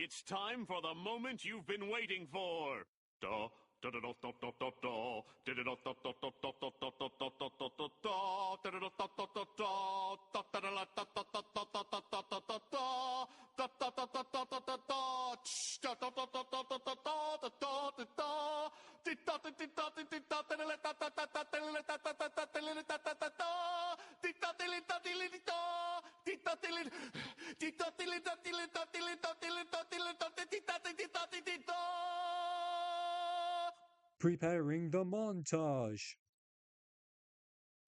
It's time for the moment you've been waiting for. Da, da, da, da, da, da, da, da. Da, da, da, da, da, da, da, da, da, da, da, da, da, da, da. Da, da, da, da, da, da, da. Da, da, da, da, da, da, da, da, da, da, da, da, da. Da, da, da, da, da, da, da, da. Tsh, da, da, da, da, da, da, da, da, da, da, da, da. Di, da, di, di, da, di, di, da, da, da, da, da, da, da, da, da, da, da, da, da, da, da, da, da. Di, da, di, li, da, di, li, di, da. Di, da, di, li, di, da, di, li, da, di, li, da, di, li, da, di, li, da, di, li, da, di, da, di, da, di, di, da. Preparing the montage.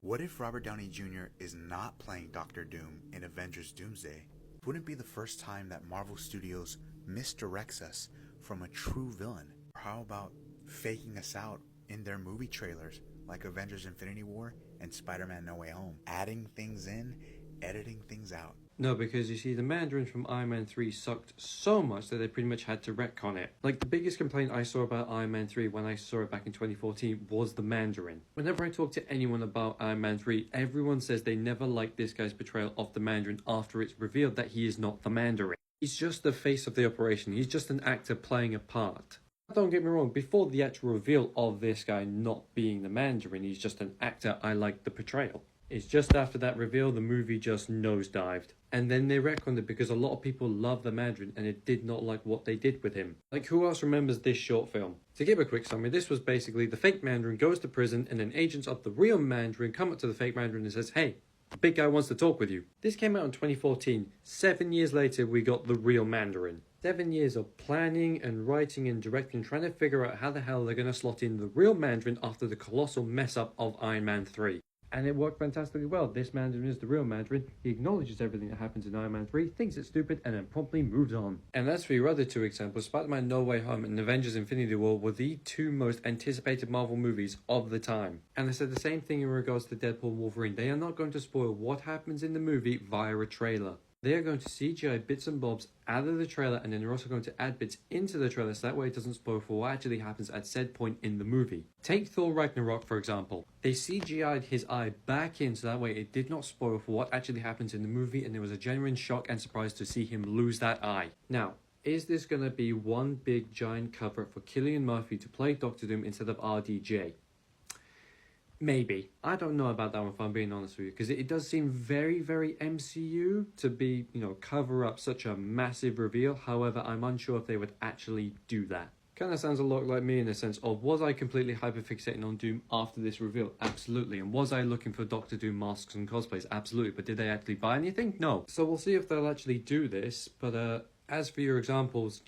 What if Robert Downey Jr. is not playing Doctor Doom in Avengers Doomsday? Wouldn't it be the first time that Marvel Studios misdirects us from a true villain? Or how about faking us out in their movie trailers like Avengers Infinity War and Spider-Man No Way Home? Adding things in, editing things out. No, because you see, the Mandarin from Iron Man 3 sucked so much that they pretty much had to retcon it. Like, the biggest complaint I saw about Iron Man 3 when I saw it back in 2014 was the Mandarin. Whenever I talk to anyone about Iron Man 3, everyone says they never liked this guy's portrayal of the Mandarin after it's revealed that he is not the Mandarin. He's just the face of the operation. He's just an actor playing a part. Don't get me wrong, before the actual reveal of this guy not being the Mandarin, he's just an actor, I liked the portrayal. It's just after that reveal, the movie just nosedived. And then they retconned it because a lot of people love the Mandarin and it did not like what they did with him. Like, who else remembers this short film? To give a quick summary, this was basically the fake Mandarin goes to prison and then agents of the real Mandarin come up to the fake Mandarin and says, hey, the big guy wants to talk with you. This came out in 2014. 7 years later, we got the real Mandarin. 7 years of planning and writing and directing, trying to figure out how the hell they're going to slot in the real Mandarin after the colossal mess up of Iron Man 3. And it worked fantastically well. This Mandarin is the real Mandarin. He acknowledges everything that happens in Iron Man 3, thinks it's stupid, and then promptly moves on. And as for your other two examples, Spider-Man No Way Home and Avengers Infinity War were the two most anticipated Marvel movies of the time. And I said the same thing in regards to Deadpool and Wolverine. They are not going to spoil what happens in the movie via a trailer. They are going to CGI bits and bobs out of the trailer, and then they're also going to add bits into the trailer so that way it doesn't spoil for what actually happens at said point in the movie. Take Thor Ragnarok, for example. They CGI'd his eye back in so that way it did not spoil for what actually happens in the movie, and there was a genuine shock and surprise to see him lose that eye. Now, is this going to be one big giant cover for Cillian Murphy to play Doctor Doom instead of RDJ? Maybe. I don't know about that one if I'm being honest with you, because it does seem very, very MCU to be, cover up such a massive reveal. However, I'm unsure if they would actually do that. Kind of sounds a lot like me in the sense of, was I completely hyperfixating on Doom after this reveal? Absolutely. And was I looking for Doctor Doom masks and cosplays? Absolutely. But did they actually buy anything? No. So we'll see if they'll actually do this, but as for your examples,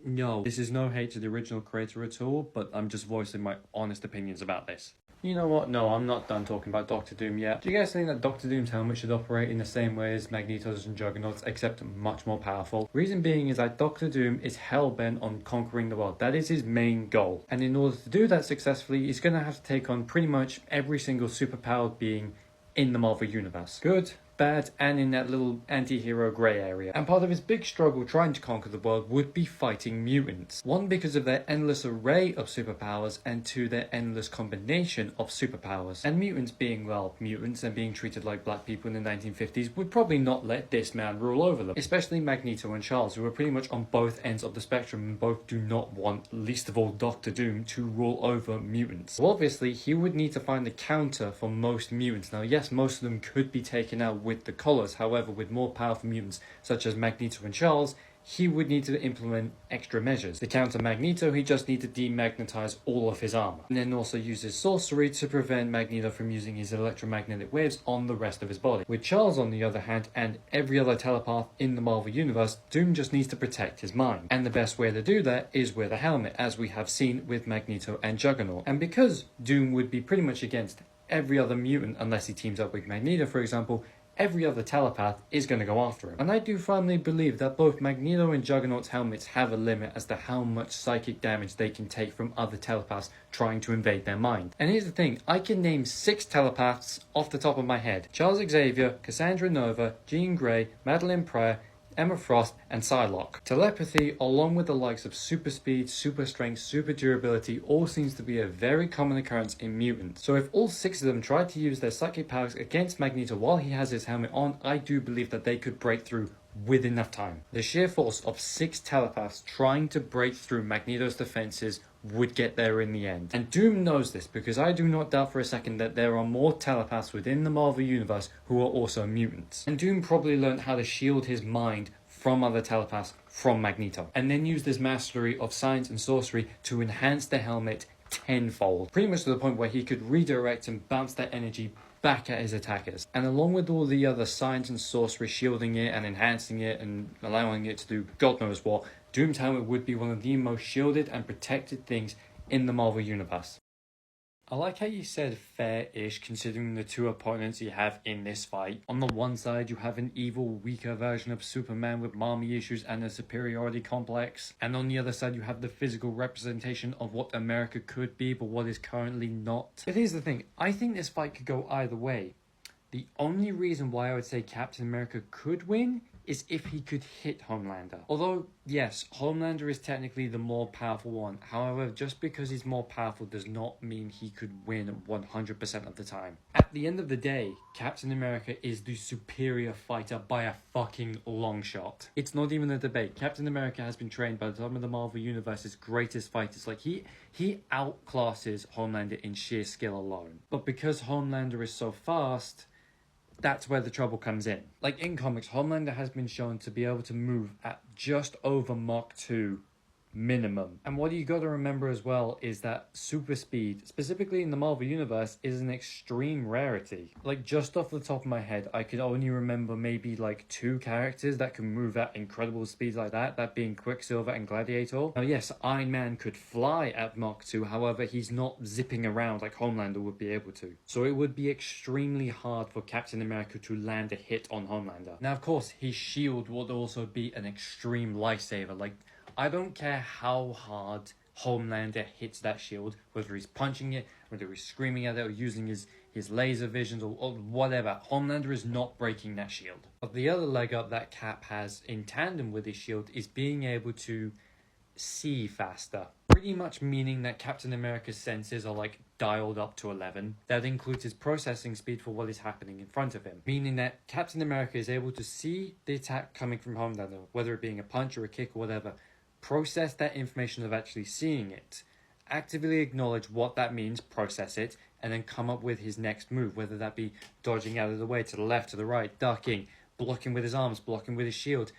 no. This is no hate to the original creator at all, but I'm just voicing my honest opinions about this. You know what? No, I'm not done talking about Doctor Doom yet. Do you guys think that Doctor Doom's helmet should operate in the same way as Magneto's and Juggernaut's, except much more powerful? Reason being is that Doctor Doom is hell-bent on conquering the world. That is his main goal. And in order to do that successfully, he's going to have to take on pretty much every single superpowered being in the Marvel Universe. Good, bad, and in that little anti-hero grey area. And part of his big struggle trying to conquer the world would be fighting mutants. One, because of their endless array of superpowers, and two, their endless combination of superpowers. And mutants being, well, mutants and being treated like black people in the 1950s would probably not let this man rule over them. Especially Magneto and Charles, who are pretty much on both ends of the spectrum and both do not want, least of all Doctor Doom, to rule over mutants. So obviously, he would need to find the counter for most mutants. Now yes, most of them could be taken out with the collars. However, with more powerful mutants such as Magneto and Charles, he would need to implement extra measures. To counter Magneto, he just need to demagnetize all of his armor, and then also use his sorcery to prevent Magneto from using his electromagnetic waves on the rest of his body. With Charles, on the other hand, and every other telepath in the Marvel Universe, Doom just needs to protect his mind. And the best way to do that is with a helmet, as we have seen with Magneto and Juggernaut. And because Doom would be pretty much against every other mutant unless he teams up with Magneto, for example, every other telepath is going to go after him. And I do firmly believe that both Magneto and Juggernaut's helmets have a limit as to how much psychic damage they can take from other telepaths trying to invade their mind. And here's the thing, I can name 6 telepaths off the top of my head. Charles Xavier, Cassandra Nova, Jean Grey, Madeline Pryor, Emma Frost, and Psylocke. Telepathy, along with the likes of super speed, super strength, super durability, all seems to be a very common occurrence in mutants. So if all 6 of them tried to use their psychic powers against Magneto while he has his helmet on, I do believe that they could break through with enough time. The sheer force of 6 telepaths trying to break through Magneto's defenses would get there in the end. And Doom knows this, because I do not doubt for a second that there are more telepaths within the Marvel Universe who are also mutants. And Doom probably learned how to shield his mind from other telepaths from Magneto, and then used his mastery of science and sorcery to enhance the helmet tenfold, pretty much to the point where he could redirect and bounce that energy back at his attackers. And along with all the other science and sorcery shielding it and enhancing it and allowing it to do God knows what, Doom's helmet would be one of the most shielded and protected things in the Marvel Universe. I like how you said fair-ish considering the two opponents you have in this fight. On the one side you have an evil, weaker version of Superman with mommy issues and a superiority complex. And on the other side you have the physical representation of what America could be but what is currently not. But here's the thing, I think this fight could go either way. The only reason why I would say Captain America could win is if he could hit Homelander. Although, yes, Homelander is technically the more powerful one. However, just because he's more powerful does not mean he could win 100% of the time. At the end of the day, Captain America is the superior fighter by a fucking long shot. It's not even a debate. Captain America has been trained by some of the Marvel Universe's greatest fighters. Like, he outclasses Homelander in sheer skill alone. But because Homelander is so fast, that's where the trouble comes in. Like in comics, Homelander has been shown to be able to move at just over Mach 2 minimum. And what you got to remember as well is that super speed, specifically in the Marvel Universe, is an extreme rarity. Like just off the top of my head, I could only remember maybe like 2 characters that can move at incredible speeds like that being Quicksilver and Gladiator. Now yes, Iron Man could fly at Mach 2, however he's not zipping around like Homelander would be able to. So it would be extremely hard for Captain America to land a hit on Homelander. Now of course, his shield would also be an extreme lifesaver. Like, I don't care how hard Homelander hits that shield, whether he's punching it, whether he's screaming at it, or using his laser visions, or whatever. Homelander is not breaking that shield. But the other leg up that Cap has in tandem with his shield is being able to see faster. Pretty much meaning that Captain America's senses are like dialed up to 11. That includes his processing speed for what is happening in front of him. Meaning that Captain America is able to see the attack coming from Homelander, whether it being a punch or a kick or whatever, process that information of actually seeing it, actively acknowledge what that means, process it, and then come up with his next move, whether that be dodging out of the way to the left, to the right, ducking, blocking with his arms, blocking with his shield,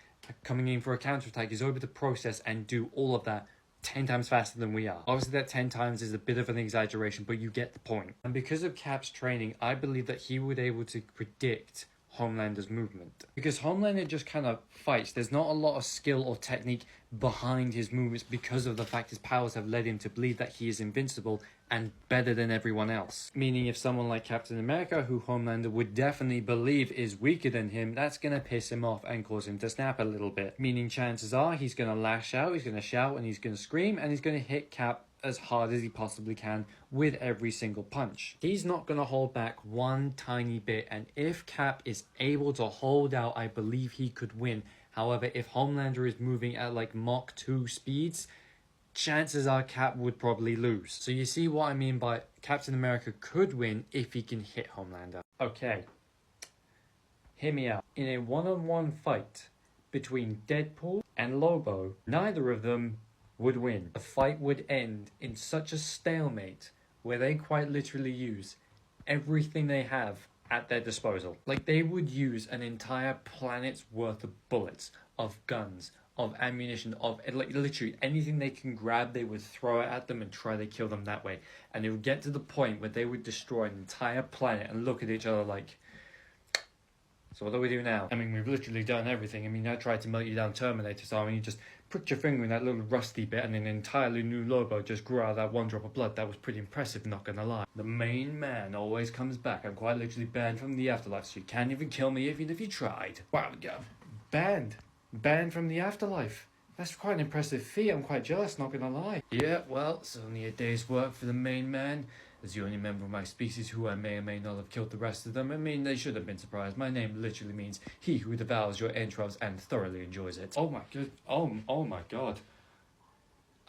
coming in for a counterattack. He's able to process and do all of that 10 times faster than we are. Obviously that 10 times is a bit of an exaggeration, but you get the point. And because of Cap's training, I believe that he would be able to predict Homelander's movement. Because Homelander just kind of fights. There's not a lot of skill or technique behind his movements because of the fact his powers have led him to believe that he is invincible and better than everyone else. Meaning if someone like Captain America, who Homelander would definitely believe is weaker than him, that's going to piss him off and cause him to snap a little bit. Meaning chances are he's going to lash out, he's going to shout, and he's going to scream, and he's going to hit Cap as hard as he possibly can with every single punch. He's not going to hold back one tiny bit, and if Cap is able to hold out, I believe he could win. However, if Homelander is moving at like Mach 2 speeds, chances are Cap would probably lose. So you see what I mean by Captain America could win if he can hit Homelander. Okay, hear me out. In a one-on-one fight between Deadpool and Lobo, neither of them would win. The fight would end in such a stalemate where they quite literally use everything they have at their disposal. Like, they would use an entire planet's worth of bullets, of guns, of ammunition, of like literally anything they can grab, they would throw it at them and try to kill them that way. And it would get to the point where they would destroy an entire planet and look at each other like, so what do we do now? I mean, we've literally done everything. I mean, I tried to melt you down Terminator, so I mean, you just pricked your finger in that little rusty bit and an entirely new Lobo just grew out of that one drop of blood. That was pretty impressive, not gonna lie. The main man always comes back. I'm quite literally banned from the afterlife, so you can't even kill me even if you tried. Wow, yeah, banned from the afterlife. That's quite an impressive feat. I'm quite jealous, not gonna lie. Yeah, well, it's only a day's work for the main man. As the only member of my species who I may or may not have killed the rest of them. I mean, they should have been surprised. My name literally means he who devours your entrails and thoroughly enjoys it. Oh my god. Oh my god.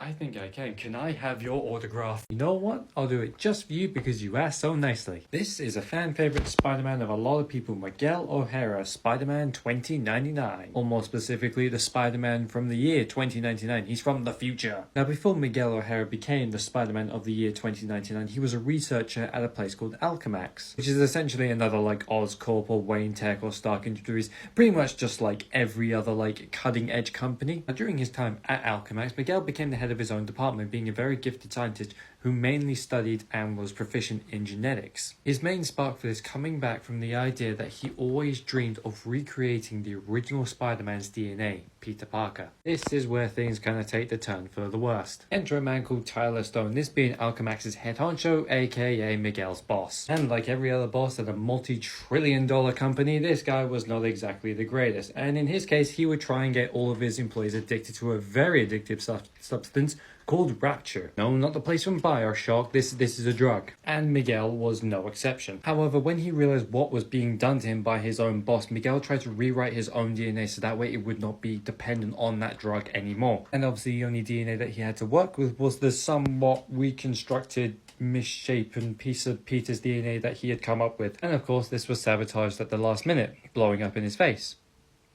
I think I can. Can I have your autograph? You know what? I'll do it just for you because you asked so nicely. This is a fan favorite Spider-Man of a lot of people, Miguel O'Hara, Spider-Man 2099. Or more specifically, the Spider-Man from the year 2099. He's from the future. Now, before Miguel O'Hara became the Spider-Man of the year 2099, he was a researcher at a place called Alchemax, which is essentially another like Oscorp or Wayne Tech or Stark Industries, pretty much just like every other like cutting edge company. Now, during his time at Alchemax, Miguel became the head of his own department, being a very gifted scientist who mainly studied and was proficient in genetics. His main spark for this coming back from the idea that he always dreamed of recreating the original Spider-Man's DNA, Peter Parker. This is where things kind of take the turn for the worst. Enter a man called Tyler Stone, this being Alchemax's head honcho, aka Miguel's boss. And like every other boss at a multi-trillion-dollar company, this guy was not exactly the greatest. And in his case, he would try and get all of his employees addicted to a very addictive substance called Rapture. No, not the place from Bioshock, this is a drug. And Miguel was no exception. However, when he realized what was being done to him by his own boss, Miguel tried to rewrite his own DNA so that way it would not be dependent on that drug anymore. And obviously the only DNA that he had to work with was the somewhat reconstructed, misshapen piece of Peter's DNA that he had come up with. And of course this was sabotaged at the last minute, blowing up in his face.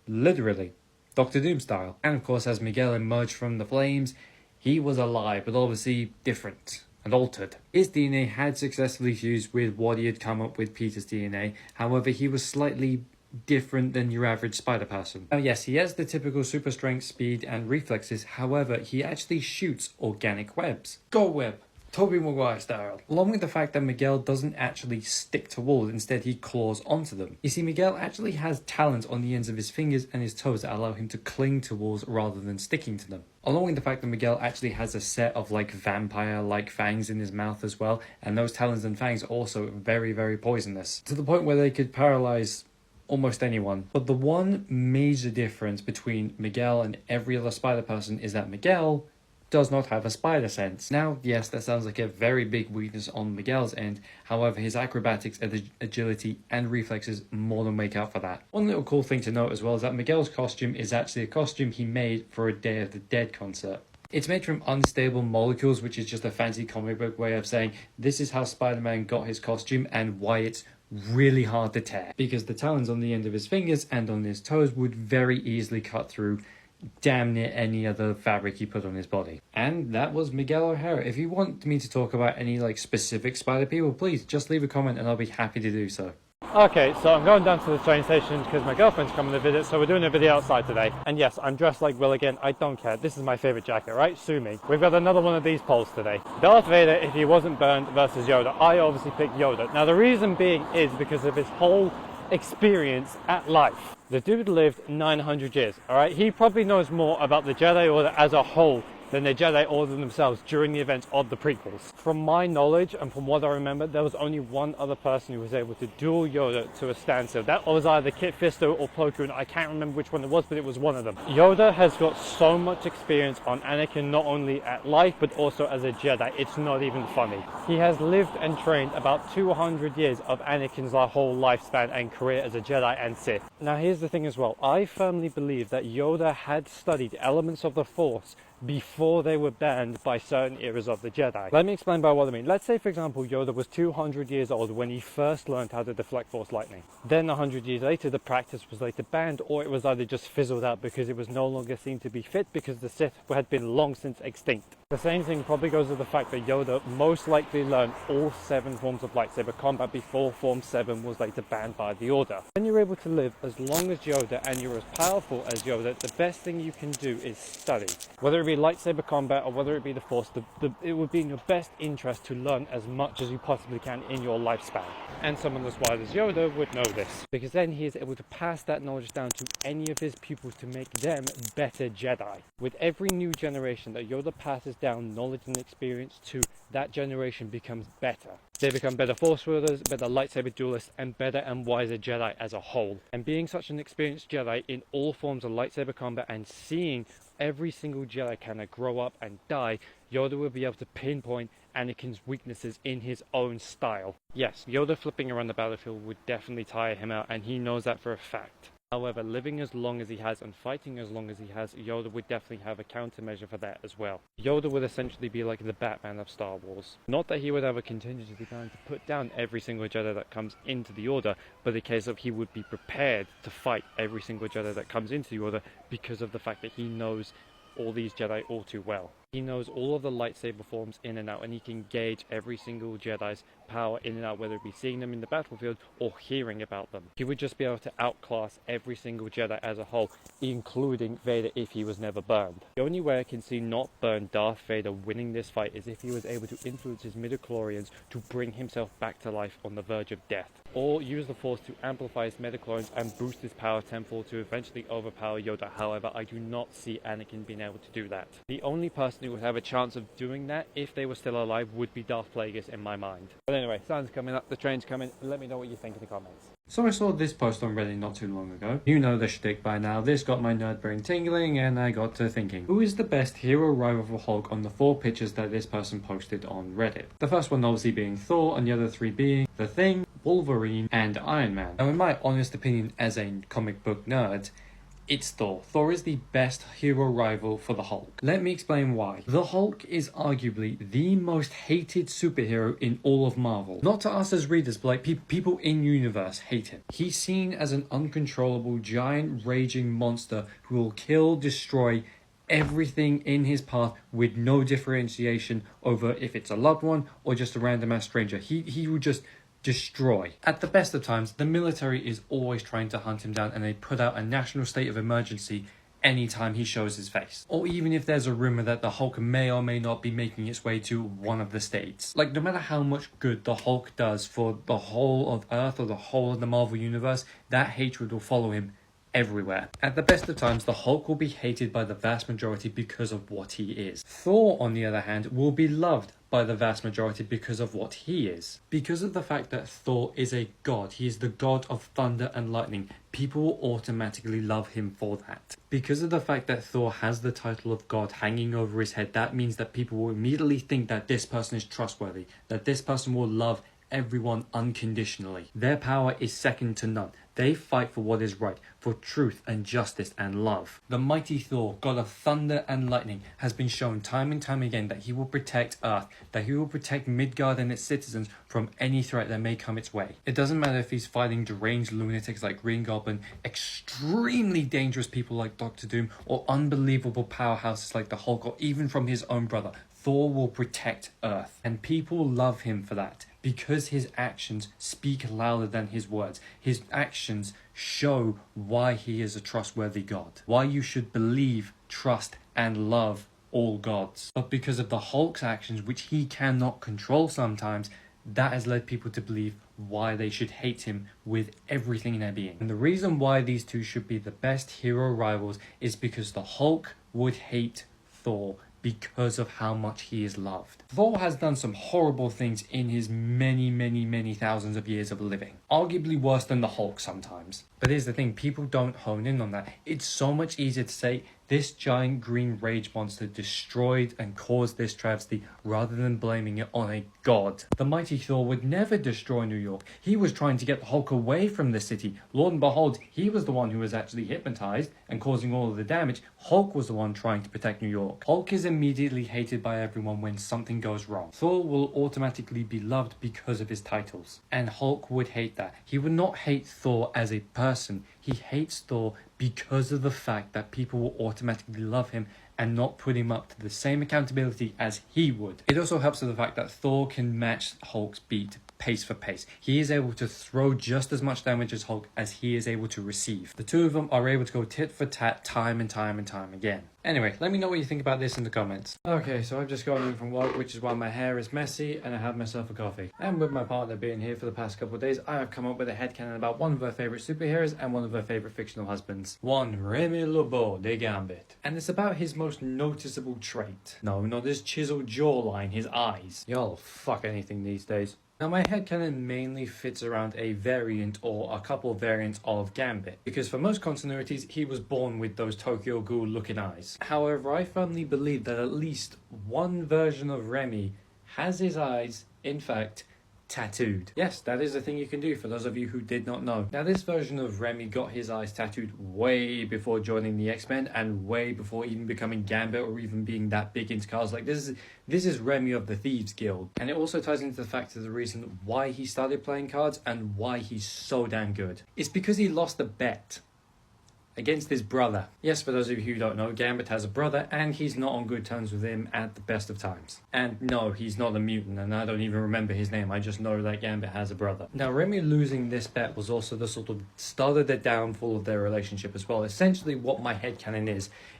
Literally. Dr. Doom style. And of course as Miguel emerged from the flames, he was alive, but obviously different and altered. His DNA had successfully fused with what he had come up with, Peter's DNA. However, he was slightly different than your average spider person. Now yes, he has the typical super strength, speed and reflexes. However, he actually shoots organic webs. Go web! Tobey Maguire style. Along with the fact that Miguel doesn't actually stick to walls, instead he claws onto them. You see, Miguel actually has talons on the ends of his fingers and his toes that allow him to cling to walls rather than sticking to them. Along with the fact that Miguel actually has a set of like vampire-like fangs in his mouth as well, and those talons and fangs are also very, very poisonous, to the point where they could paralyze almost anyone. But the one major difference between Miguel and every other spider person is that Miguel does not have a spider sense. Now, yes, that sounds like a very big weakness on Miguel's end. However, his acrobatics, agility, and reflexes more than make up for that. One little cool thing to note as well is that Miguel's costume is actually a costume he made for a Day of the Dead concert. It's made from unstable molecules, which is just a fancy comic book way of saying this is how Spider-Man got his costume and why it's really hard to tear. Because the talons on the end of his fingers and on his toes would very easily cut through damn near any other fabric he put on his body. And that was Miguel O'Hara. If you want me to talk about any like specific spider people, please just leave a comment and I'll be happy to do so. Okay, so I'm going down to the train station because my girlfriend's coming to visit, so we're doing a video outside today. And yes, I'm dressed like Will again, I don't care. This is my favourite jacket, right? Sue me. We've got another one of these polls today. Darth Vader if he wasn't burned versus Yoda. I obviously picked Yoda. Now the reason being is because of his whole experience at life. The dude lived 900 years, alright? He probably knows more about the Jedi Order as a whole than the Jedi Order themselves during the events of the prequels. From my knowledge and from what I remember, there was only one other person who was able to duel Yoda to a standstill. That was either Kit Fisto or Plo Koon. I can't remember which one it was, but it was one of them. Yoda has got so much experience on Anakin, not only at life, but also as a Jedi. It's not even funny. He has lived and trained about 200 years of Anakin's whole lifespan and career as a Jedi and Sith. Now here's the thing as well. I firmly believe that Yoda had studied elements of the Force before they were banned by certain eras of the Jedi. Let me explain by what I mean. Let's say, for example, Yoda was 200 years old when he first learned how to deflect Force lightning. Then 100 years later, the practice was later banned, or it was either just fizzled out because it was no longer seen to be fit because the Sith had been long since extinct. The same thing probably goes with the fact that Yoda most likely learned all 7 forms of lightsaber combat before Form 7 was later banned by the Order. When you're able to live as long as Yoda and you're as powerful as Yoda, the best thing you can do is study. Whether it be lightsaber combat or whether it be the Force, it would be in your best interest to learn as much as you possibly can in your lifespan. And someone as wise as Yoda would know this, because then he is able to pass that knowledge down to any of his pupils to make them better Jedi. With every new generation that Yoda passes down knowledge and experience to, that generation becomes better. They become better Force wielders, better lightsaber duelists, and better and wiser Jedi as a whole. And being such an experienced Jedi in all forms of lightsaber combat and seeing every single Jedi kind of grow up and die, Yoda will be able to pinpoint Anakin's weaknesses in his own style. Yes, Yoda flipping around the battlefield would definitely tire him out, and he knows that for a fact. However, living as long as he has and fighting as long as he has, Yoda would definitely have a countermeasure for that as well. Yoda would essentially be like the Batman of Star Wars. Not that he would have a contingency plan to put down every single Jedi that comes into the Order, but the case of he would be prepared to fight every single Jedi that comes into the Order because of the fact that he knows all these Jedi all too well. He knows all of the lightsaber forms in and out, and he can gauge every single Jedi's power in and out, whether it be seeing them in the battlefield or hearing about them. He would just be able to outclass every single Jedi as a whole, including Vader if he was never burned. The only way I can see not burned Darth Vader winning this fight is if he was able to influence his midichlorians to bring himself back to life on the verge of death, or use the Force to amplify his midichlorians and boost his power tenfold to eventually overpower Yoda. However, I do not see Anakin being able to do that. The only person who would have a chance of doing that, if they were still alive, would be Darth Plagueis in my mind. But anyway, sun's coming up, the train's coming. Let me know what you think in the comments. So I saw this post on Reddit not too long ago. You know the shtick by now. This got my nerd brain tingling, and I got to thinking, who is the best hero rival for Hulk on the 4 pictures that this person posted on Reddit? The first one obviously being Thor, and the other 3 being The Thing, Wolverine, and Iron Man. Now in my honest opinion as a comic book nerd, it's Thor. Thor is the best hero rival for the Hulk. Let me explain why. The Hulk is arguably the most hated superhero in all of Marvel. Not to us as readers, but like people in universe hate him. He's seen as an uncontrollable, giant, raging monster who will kill, destroy everything in his path with no differentiation over if it's a loved one or just a random ass stranger. He will just destroy. At the best of times, the military is always trying to hunt him down, and they put out a national state of emergency anytime he shows his face. Or even if there's a rumor that the Hulk may or may not be making its way to one of the states. Like, no matter how much good the Hulk does for the whole of Earth or the whole of the Marvel Universe, that hatred will follow him everywhere. At the best of times, the Hulk will be hated by the vast majority because of what he is. Thor, on the other hand, will be loved by the vast majority because of what he is. Because of the fact that Thor is a god, he is the god of thunder and lightning, people will automatically love him for that. Because of the fact that Thor has the title of god hanging over his head, that means that people will immediately think that this person is trustworthy, that this person will love everyone unconditionally. Their power is second to none. They fight for what is right, for truth and justice and love. The mighty Thor, god of thunder and lightning, has been shown time and time again that he will protect Earth, that he will protect Midgard and its citizens from any threat that may come its way. It doesn't matter if he's fighting deranged lunatics like Green Goblin, extremely dangerous people like Doctor Doom, or unbelievable powerhouses like the Hulk, or even from his own brother. Thor will protect Earth, and people love him for that, because his actions speak louder than his words. His actions show why he is a trustworthy god, why you should believe, trust, and love all gods. But because of the Hulk's actions, which he cannot control sometimes, that has led people to believe why they should hate him with everything in their being. And the reason why these two should be the best hero rivals is because the Hulk would hate Thor because of how much he is loved. Thor has done some horrible things in his many thousands of years of living. Arguably worse than the Hulk sometimes. But here's the thing, people don't hone in on that. It's so much easier to say, this giant green rage monster destroyed and caused this travesty, rather than blaming it on a god. The mighty Thor would never destroy New York. He was trying to get the Hulk away from the city. Lord and behold, he was the one who was actually hypnotized and causing all of the damage. Hulk was the one trying to protect New York. Hulk is immediately hated by everyone when something goes wrong. Thor will automatically be loved because of his titles. And Hulk would hate that. He would not hate Thor as a person. He hates Thor because of the fact that people will automatically love him and not put him up to the same accountability as he would. It also helps with the fact that Thor can match Hulk's beat pace for pace. He is able to throw just as much damage as Hulk as he is able to receive. The two of them are able to go tit for tat time and time again. Anyway, let me know what you think about this in the comments. Okay, so I've just gotten in from work, which is why my hair is messy, and I have myself a coffee. And with my partner being here for the past couple of days, I have come up with a headcanon about one of her favourite superheroes and one of her favourite fictional husbands. One Remy LeBeau de Gambit. And it's about his most noticeable trait. No, not his chiseled jawline, his eyes. Y'all fuck anything these days. Now my headcanon mainly fits around a variant or a couple variants of Gambit, because for most continuities he was born with those Tokyo Ghoul looking eyes. However, I firmly believe that at least one version of Remy has his eyes, in fact, tattooed. Yes, that is a thing you can do for those of you who did not know. Now, this version of Remy got his eyes tattooed way before joining the X-Men and way before even becoming Gambit or even being that big into cards. Like, this is Remy of the Thieves Guild. And it also ties into the fact of the reason why he started playing cards and why he's so damn good. It's because he lost a bet against his brother. Yes, for those of you who don't know, Gambit has a brother and he's not on good terms with him at the best of times. And no, he's not a mutant, and I don't even remember his name. I just know that Gambit has a brother. Now, Remy losing this bet was also the sort of started the downfall of their relationship as well. Essentially, what my headcanon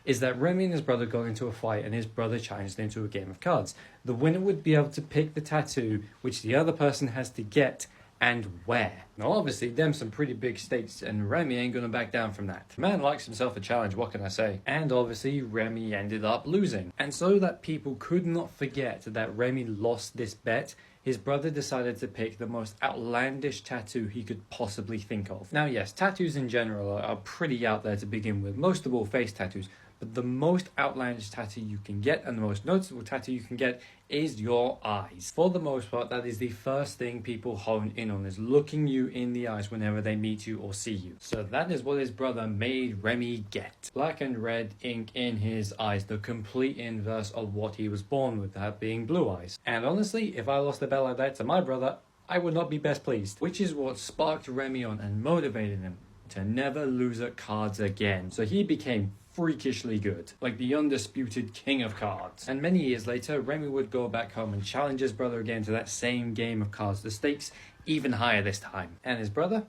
is that Remy and his brother got into a fight and his brother challenged him to a game of cards. The winner would be able to pick the tattoo which the other person has to get and where. Now, obviously, them some pretty big stakes, and Remy ain't gonna back down from that. The man likes himself a challenge, what can I say? And obviously, Remy ended up losing. And so that people could not forget that Remy lost this bet, his brother decided to pick the most outlandish tattoo he could possibly think of. Now, yes, tattoos in general are pretty out there to begin with, most of all face tattoos. But the most outlandish tattoo you can get and the most noticeable tattoo you can get is your eyes. For the most part, that is the first thing people hone in on, is looking you in the eyes whenever they meet you or see you. So that is what his brother made Remy get. Black and red ink in his eyes, the complete inverse of what he was born with, that being blue eyes. And honestly, if I lost a bet like that to my brother, I would not be best pleased. Which is what sparked Remy on and motivated him to never lose at cards again. So he became freakishly good, like the undisputed king of cards. And many years later, Remy would go back home and challenge his brother again to that same game of cards, the stakes even higher this time. And his brother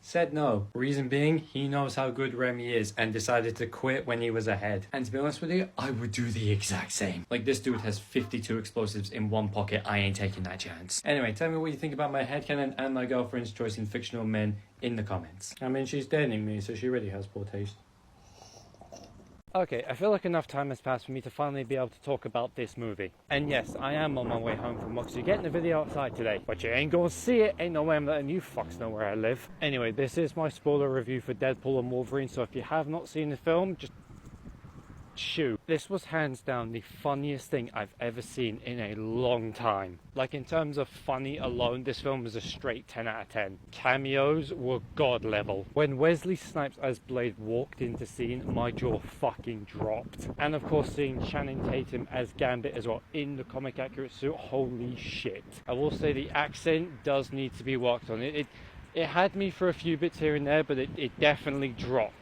said no. Reason being, he knows how good Remy is and decided to quit when he was ahead. And to be honest with you, I would do the exact same. Like, this dude has 52 explosives in one pocket. I ain't taking that chance. Anyway, tell me what you think about my headcanon and my girlfriend's choice in fictional men in the comments. I mean, she's dating me, so she really has poor taste. Okay, I feel like enough time has passed for me to finally be able to talk about this movie. And yes, I am on my way home from work, so you're getting a video outside today. But you ain't gonna see it, ain't no way I'm letting you fucks know where I live. Anyway, this is my spoiler review for Deadpool and Wolverine, so if you have not seen the film, just shoot. This was hands down the funniest thing I've ever seen in a long time. Like, in terms of funny alone, this film is a straight 10 out of 10. Cameos were god level. When Wesley Snipes as Blade walked into scene, my jaw fucking dropped. And of course, seeing Channing Tatum as Gambit as well in the comic accurate suit, holy shit. I will say the accent does need to be worked on. It had me for a few bits here and there, but it definitely dropped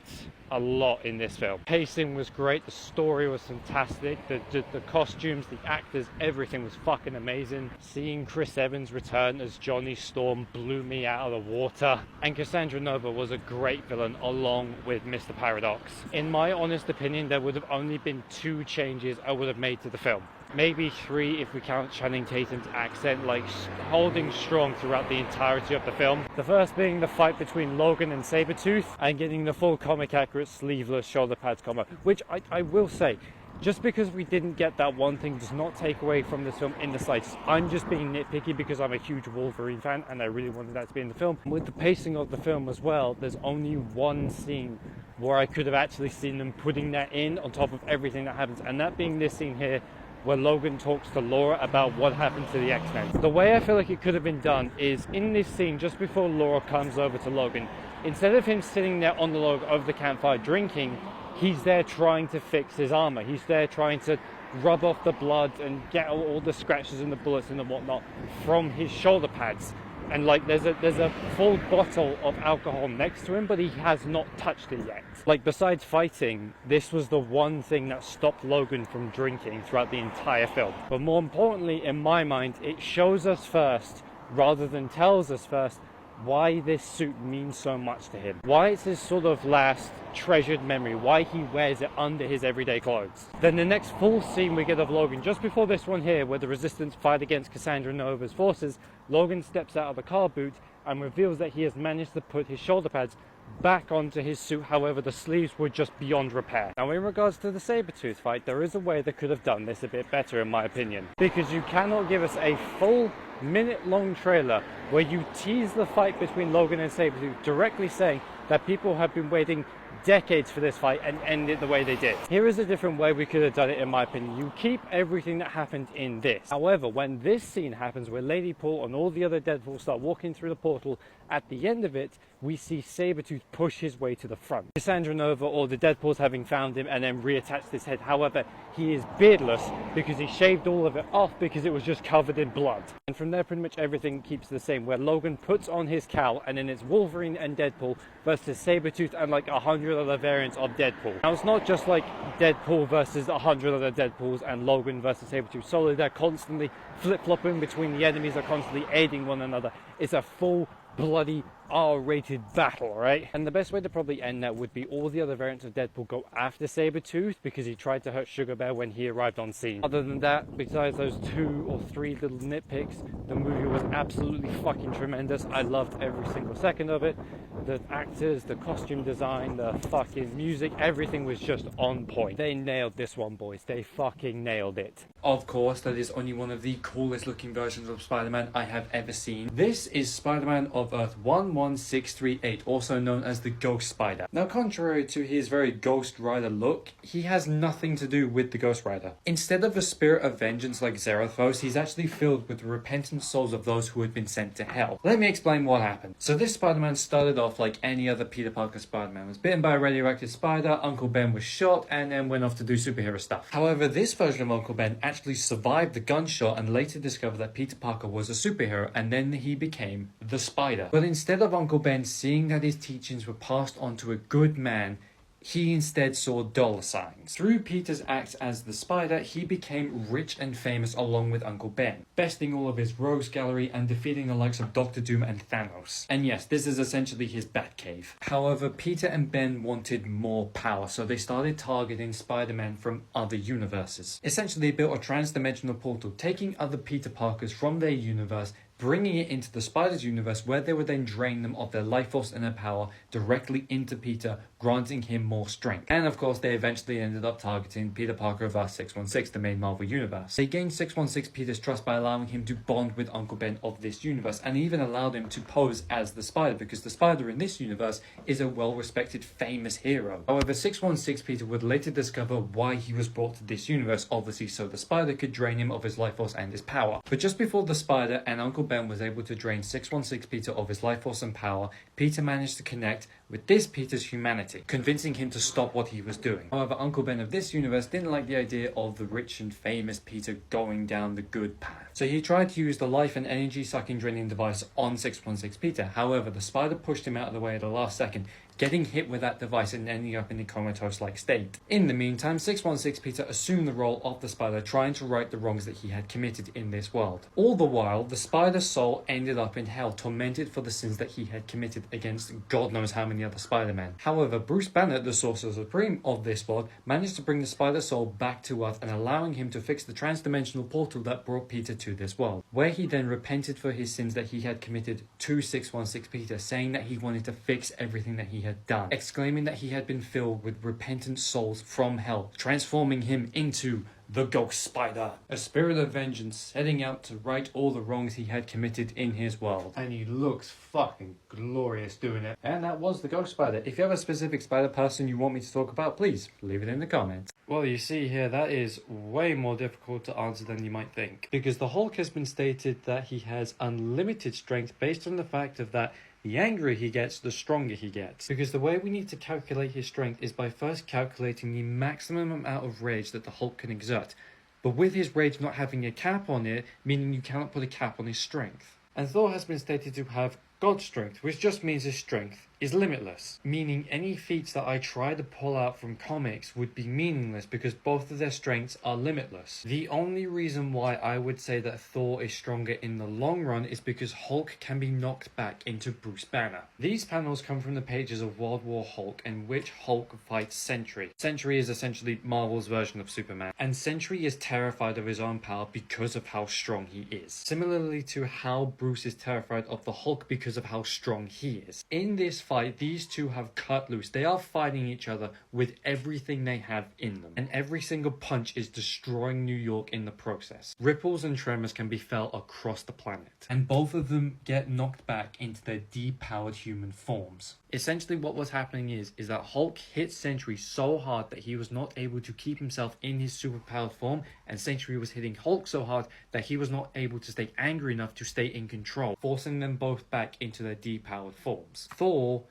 a lot in this film. Pacing was great, the story was fantastic, the costumes, the actors, everything was fucking amazing. Seeing Chris Evans return as Johnny Storm blew me out of the water. And Cassandra Nova was a great villain along with Mr. Paradox. In my honest opinion, there would have only been 2 changes I would have made to the film. Maybe 3 if we count Channing Tatum's accent, like holding strong throughout the entirety of the film. The first being the fight between Logan and Sabretooth and getting the full comic accurate sleeveless shoulder pads combo, which I will say, just because we didn't get that one thing does not take away from this film in the slightest. I'm just being nitpicky because I'm a huge Wolverine fan and I really wanted that to be in the film. With the pacing of the film as well, there's only one scene where I could have actually seen them putting that in on top of everything that happens, and that being this scene here where Logan talks to Laura about what happened to the X-Men. The way I feel like it could have been done is in this scene, just before Laura comes over to Logan, instead of him sitting there on the log over the campfire drinking, he's there trying to fix his armor. He's there trying to rub off the blood and get all the scratches and the bullets and the whatnot from his shoulder pads. And like there's a full bottle of alcohol next to him, but he has not touched it yet. Like, besides fighting, this was the one thing that stopped Logan from drinking throughout the entire film. But more importantly, in my mind, it shows us first, rather than tells us first, why this suit means so much to him. Why it's his sort of last treasured memory. Why he wears it under his everyday clothes. Then the next full scene we get of Logan, just before this one here, where the Resistance fight against Cassandra Nova's forces, Logan steps out of the car boot and reveals that he has managed to put his shoulder pads back onto his suit. However, the sleeves were just beyond repair. Now, in regards to the Sabretooth fight, there is a way they could have done this a bit better, in my opinion. Because you cannot give us a full minute-long trailer where you tease the fight between Logan and Sabretooth, directly saying that people have been waiting decades for this fight and end it the way they did. Here is a different way we could have done it, in my opinion. You keep everything that happened in this. However, when this scene happens where Lady Paul and all the other Deadpools start walking through the portal, at the end of it, we see Sabretooth push his way to the front. Cassandra Nova, or the Deadpools, having found him and then reattached his head. However, he is beardless because he shaved all of it off because it was just covered in blood. And from there, pretty much everything keeps the same, where Logan puts on his cowl and then it's Wolverine and Deadpool versus Sabretooth and like 100 other variants of Deadpool. Now, it's not just like Deadpool versus 100 other Deadpools and Logan versus Sabretooth solely. They're constantly flip-flopping between the enemies, they're constantly aiding one another. It's a full bloody R-rated battle, right? And the best way to probably end that would be all the other variants of Deadpool go after Sabretooth because he tried to hurt Sugar Bear when he arrived on scene. Other than that, besides those 2 or 3 little nitpicks, the movie was absolutely fucking tremendous. I loved every single second of it. The actors, the costume design, the fucking music, everything was just on point. They nailed this one, boys. They fucking nailed it. Of course, that is only one of the coolest looking versions of Spider-Man I have ever seen. This is Spider-Man of Earth 11638, also known as the Ghost Spider. Now, contrary to his very Ghost Rider look, he has nothing to do with the Ghost Rider. Instead of a spirit of vengeance like Zarathos, he's actually filled with the repentant souls of those who had been sent to hell. Let me explain what happened. So this Spider-Man started off like any other Peter Parker Spider-Man. Was bitten by a radioactive spider, Uncle Ben was shot, and then went off to do superhero stuff. However, this version of Uncle Ben actually survived the gunshot and later discovered that Peter Parker was a superhero, and then he became the Spider. But instead of Uncle Ben seeing that his teachings were passed on to a good man, he instead saw dollar signs. Through Peter's acts as the Spider, he became rich and famous along with Uncle Ben, besting all of his rogues gallery and defeating the likes of Doctor Doom and Thanos. And yes, this is essentially his Batcave. However, Peter and Ben wanted more power, so they started targeting Spider-Man from other universes. Essentially, they built a trans-dimensional portal, taking other Peter Parkers from their universe, bringing it into the Spider's universe, where they would then drain them of their life force and their power directly into Peter, granting him more strength. And of course, they eventually ended up targeting Peter Parker of Earth 616, the main Marvel universe. They gained 616 Peter's trust by allowing him to bond with Uncle Ben of this universe, and even allowed him to pose as the Spider, because the Spider in this universe is a well-respected, famous hero. However, 616 Peter would later discover why he was brought to this universe, obviously so the Spider could drain him of his life force and his power. But just before the Spider and Uncle Ben was able to drain 616 Peter of his life force and power, Peter managed to connect with this Peter's humanity, convincing him to stop what he was doing. However, Uncle Ben of this universe didn't like the idea of the rich and famous Peter going down the good path. So he tried to use the life and energy sucking draining device on 616 Peter. However, the Spider pushed him out of the way at the last second, getting hit with that device and ending up in a comatose-like state. In the meantime, 616 Peter assumed the role of the Spider, trying to right the wrongs that he had committed in this world. All the while, the Spider's soul ended up in hell, tormented for the sins that he had committed against God knows how many other Spider-Men. However, Bruce Banner, the Sorcerer Supreme of this world, managed to bring the Spider soul back to Earth and allowing him to fix the trans-dimensional portal that brought Peter to this world, where he then repented for his sins that he had committed to 616 Peter, saying that he wanted to fix everything that he had done, exclaiming that he had been filled with repentant souls from hell, transforming him into the Ghost Spider, a spirit of vengeance setting out to right all the wrongs he had committed in his world. And he looks fucking glorious doing it. And that was the Ghost Spider. If you have a specific Spider person you want me to talk about, please leave it in the comments. Well, you see here, that is way more difficult to answer than you might think, because the Hulk has been stated that he has unlimited strength based on the fact of that the angrier he gets, the stronger he gets. Because the way we need to calculate his strength is by first calculating the maximum amount of rage that the Hulk can exert, but with his rage not having a cap on it, meaning you cannot put a cap on his strength. And Thor has been stated to have God's strength, which just means his strength is limitless, meaning any feats that I try to pull out from comics would be meaningless because both of their strengths are limitless. The only reason why I would say that Thor is stronger in the long run is because Hulk can be knocked back into Bruce Banner. These panels come from the pages of World War Hulk, in which Hulk fights Sentry. Sentry is essentially Marvel's version of Superman, and Sentry is terrified of his own power because of how strong he is. Similarly to how Bruce is terrified of the Hulk because of how strong he is. In this fight, these two have cut loose. They are fighting each other with everything they have in them, and every single punch is destroying New York in the process. Ripples and tremors can be felt across the planet, and both of them get knocked back into their depowered human forms. Essentially what was happening is that Hulk hit Sentry so hard that he was not able to keep himself in his superpowered form, and Sentry was hitting Hulk so hard that he was not able to stay angry enough to stay in control, forcing them both back into their depowered forms. Thor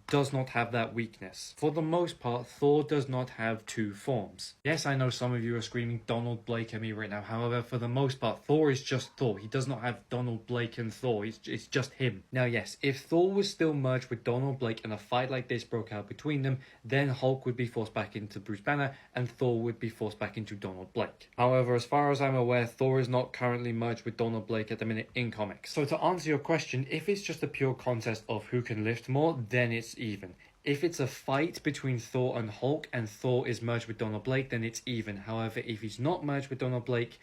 does not have that weakness. For the most part, Thor does not have two forms. Yes, I know some of you are screaming Donald Blake at me right now. However, for the most part, Thor is just Thor. He does not have Donald Blake and Thor. It's just him. Now, yes, if Thor was still merged with Donald Blake and a fight like this broke out between them, then Hulk would be forced back into Bruce Banner and Thor would be forced back into Donald Blake. However, as far as I'm aware, Thor is not currently merged with Donald Blake at the minute in comics. So to answer your question, if it's just a pure contest of who can lift more, then it's even. If it's a fight between Thor and Hulk and Thor is merged with Donald Blake, then it's even. However, if he's not merged with Donald Blake,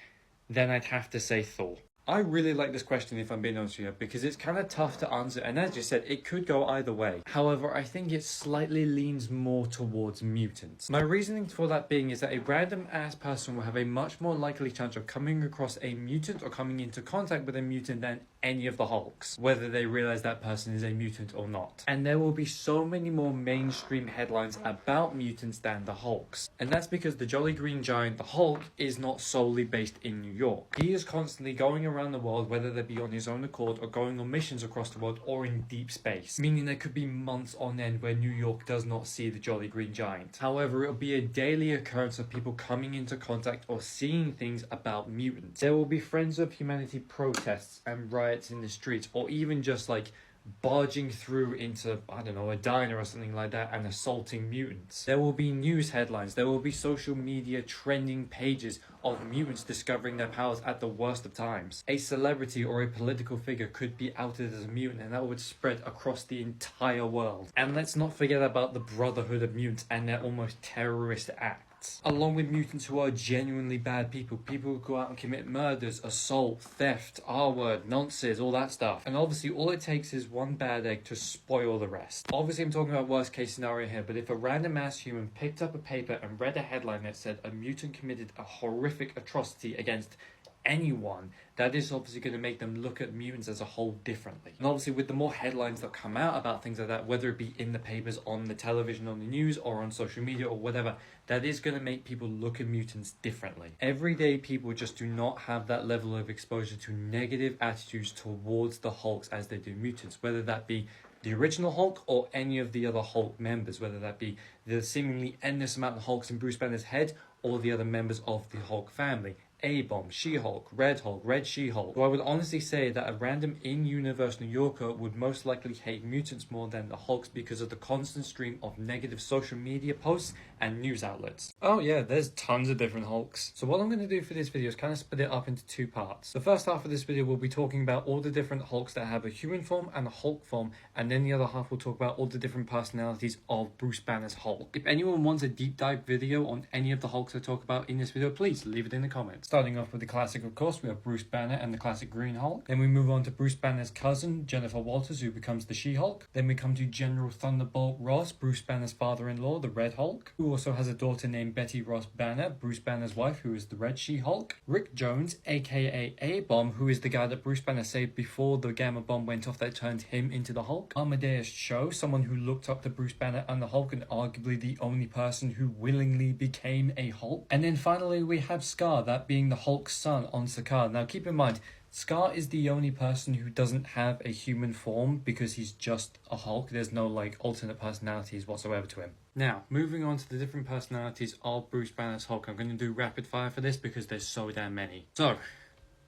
then I'd have to say Thor. I really like this question, if I'm being honest with you, because it's kind of tough to answer, and as you said, it could go either way. However, I think it slightly leans more towards mutants. My reasoning for that being is that a random ass person will have a much more likely chance of coming across a mutant or coming into contact with a mutant than any of the Hulks, whether they realize that person is a mutant or not. And there will be so many more mainstream headlines about mutants than the Hulks. And that's because the Jolly Green Giant, the Hulk, is not solely based in New York. He is constantly going around the world, whether that be on his own accord or going on missions across the world or in deep space, meaning there could be months on end where New York does not see the Jolly Green Giant. However, it'll be a daily occurrence of people coming into contact or seeing things about mutants. There will be Friends of Humanity protests and riots in the streets, or even just like barging through into, I don't know, a diner or something like that and assaulting mutants. There will be news headlines, there will be social media trending pages of mutants discovering their powers at the worst of times. A celebrity or a political figure could be outed as a mutant and that would spread across the entire world. And let's not forget about the Brotherhood of Mutants and their almost terrorist acts. Along with mutants who are genuinely bad people who go out and commit murders, assault, theft, R-word, nonsense, all that stuff. And obviously all it takes is one bad egg to spoil the rest. Obviously I'm talking about worst case scenario here, but if a random ass human picked up a paper and read a headline that said a mutant committed a horrific atrocity against anyone, that is obviously going to make them look at mutants as a whole differently. And obviously with the more headlines that come out about things like that, whether it be in the papers, on the television, on the news, or on social media or whatever, that is going to make people look at mutants differently. Everyday people just do not have that level of exposure to negative attitudes towards the Hulks as they do mutants, whether that be the original Hulk or any of the other Hulk members, whether that be the seemingly endless amount of Hulks in Bruce Banner's head or the other members of the Hulk family. A-Bomb, She-Hulk, Red She-Hulk. So I would honestly say that a random in-universe New Yorker would most likely hate mutants more than the Hulks because of the constant stream of negative social media posts and news outlets. Oh yeah, there's tons of different Hulks. So what I'm going to do for this video is kind of split it up into two parts. The first half of this video will be talking about all the different Hulks that have a human form and a Hulk form, and then the other half will talk about all the different personalities of Bruce Banner's Hulk. If anyone wants a deep dive video on any of the Hulks I talk about in this video, please leave it in the comments. Starting off with the classic, of course, we have Bruce Banner and the classic Green Hulk. Then we move on to Bruce Banner's cousin, Jennifer Walters, who becomes the She-Hulk. Then we come to General Thunderbolt Ross, Bruce Banner's father-in-law, the Red Hulk, who also has a daughter named Betty Ross Banner, Bruce Banner's wife, who is the Red She-Hulk. Rick Jones, aka A-Bomb, who is the guy that Bruce Banner saved before the Gamma Bomb went off that turned him into the Hulk. Amadeus Cho, someone who looked up to Bruce Banner and the Hulk and arguably the only person who willingly became a Hulk. And then finally we have Scar, that being the Hulk's son on Sakaar. Now keep in mind, Scar is the only person who doesn't have a human form because he's just a Hulk. There's no like alternate personalities whatsoever to him. Now, moving on to the different personalities of Bruce Banner's Hulk. I'm going to do rapid fire for this because there's so damn many. So,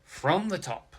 from the top,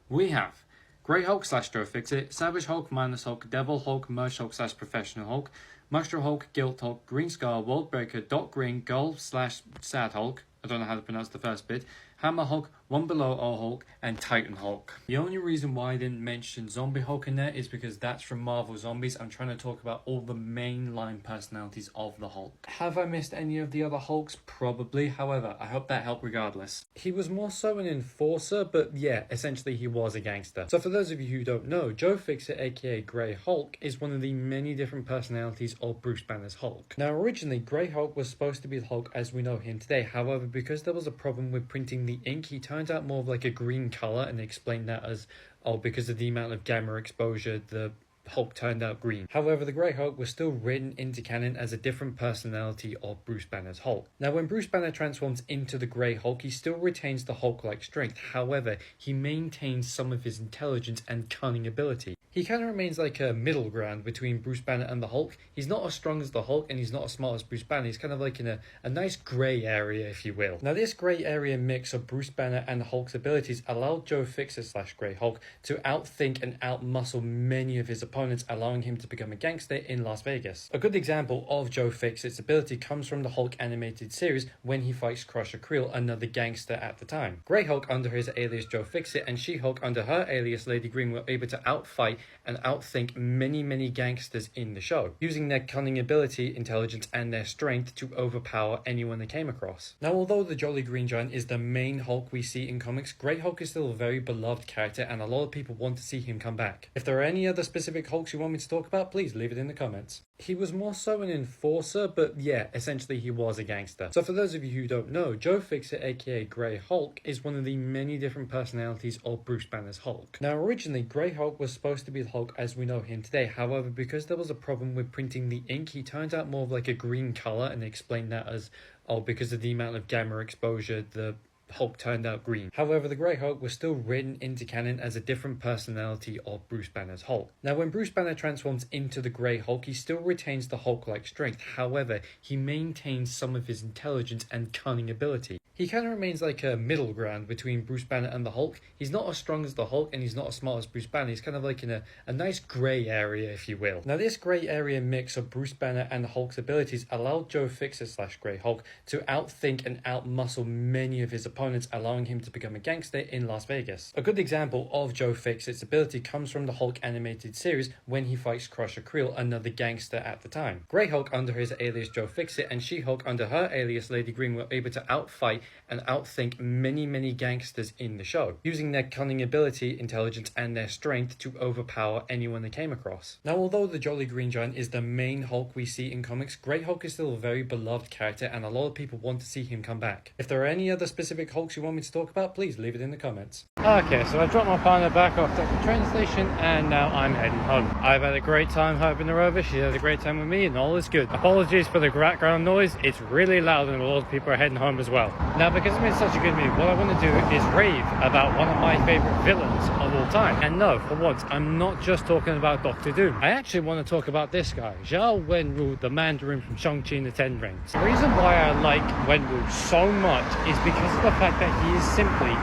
we have Grey Hulk / Joe Fixit, Savage Hulk, Minus Hulk, Devil Hulk, Merch Hulk / Professional Hulk, Mushroom Hulk, Guilt Hulk, Green Scar, World Breaker, Dot Green, Gull / Sad Hulk, I don't know how to pronounce the first bit, Hammer Hulk, One Below O Hulk, and Titan Hulk. The only reason why I didn't mention Zombie Hulk in there is because that's from Marvel Zombies. I'm trying to talk about all the mainline personalities of the Hulk. Have I missed any of the other Hulks? Probably. However, I hope that helped regardless. He was more so an enforcer, but yeah, essentially he was a gangster. So for those of you who don't know, Joe Fixit, aka Grey Hulk, is one of the many different personalities of Bruce Banner's Hulk. Now originally, Grey Hulk was supposed to be the Hulk as we know him today. However, because there was a problem with printing the ink, he turned out more of like a green color, and they explained that as, oh, because of the amount of gamma exposure, the Hulk turned out green. However, the Grey Hulk was still written into canon as a different personality of Bruce Banner's Hulk. Now, when Bruce Banner transforms into the Grey Hulk, he still retains the Hulk-like strength. However, he maintains some of his intelligence and cunning ability. He kind of remains like a middle ground between Bruce Banner and the Hulk. He's not as strong as the Hulk, and he's not as smart as Bruce Banner. He's kind of like in a nice grey area, if you will. Now, this grey area mix of Bruce Banner and the Hulk's abilities allowed Joe Fixer / Grey Hulk to outthink and outmuscle many of his opponents, allowing him to become a gangster in Las Vegas. A good example of Joe Fixit's ability comes from the Hulk animated series when he fights Crusher Creel, another gangster at the time. Grey Hulk under his alias Joe Fixit and She-Hulk under her alias Lady Green were able to outfight and outthink many gangsters in the show, using their cunning ability, intelligence, and their strength to overpower anyone they came across. Now, although the Jolly Green Giant is the main Hulk we see in comics, Grey Hulk is still a very beloved character and a lot of people want to see him come back. If there are any other specific Hulks you want me to talk about, please leave it in the comments. He was more so an enforcer, but yeah, essentially he was a gangster. So for those of you who don't know, Joe Fixit aka Grey Hulk is one of the many different personalities of Bruce Banner's Hulk. Now, originally Grey Hulk was supposed to be the Hulk as we know him today. However, because there was a problem with printing the ink, he turned out more of like a green color, and they explained that as, oh, because of the amount of gamma exposure, the Hulk turned out green. However, the Grey Hulk was still written into canon as a different personality of Bruce Banner's Hulk. Now, when Bruce Banner transforms into the Grey Hulk, he still retains the Hulk-like strength. However, he maintains some of his intelligence and cunning ability. He kind of remains like a middle ground between Bruce Banner and the Hulk. He's not as strong as the Hulk, and he's not as smart as Bruce Banner. He's kind of like in a nice grey area, if you will. Now, this grey area mix of Bruce Banner and the Hulk's abilities allowed Joe Fixer / Grey Hulk to outthink and outmuscle many of his opponents, allowing him to become a gangster in Las Vegas. A good example of Joe Fixit's ability comes from the Hulk animated series when he fights Crusher Creel, another gangster at the time. Grey Hulk under his alias Joe Fixit and She-Hulk under her alias Lady Green were able to outfight and outthink many gangsters in the show, using their cunning ability, intelligence, and their strength to overpower anyone they came across. Now, although the Jolly Green Giant is the main Hulk we see in comics, Grey Hulk is still a very beloved character and a lot of people want to see him come back. If there are any other specific Hulks you want me to talk about, please leave it in the comments. Okay, so I dropped my partner back off at the train station and now I'm heading home. I've had a great time helping her over, she had a great time with me, and all is good. Apologies for the background noise, it's really loud and a lot of people are heading home as well. Now, because I'm in such a good mood, what I want to do is rave about one of my favourite villains of all time. And no, for once, I'm not just talking about Doctor Doom. I actually want to talk about this guy, Zhao Wenwu, the Mandarin from Shang-Chi and the Ten Rings. The reason why I like Wenwu so much is because of the fact that he is simply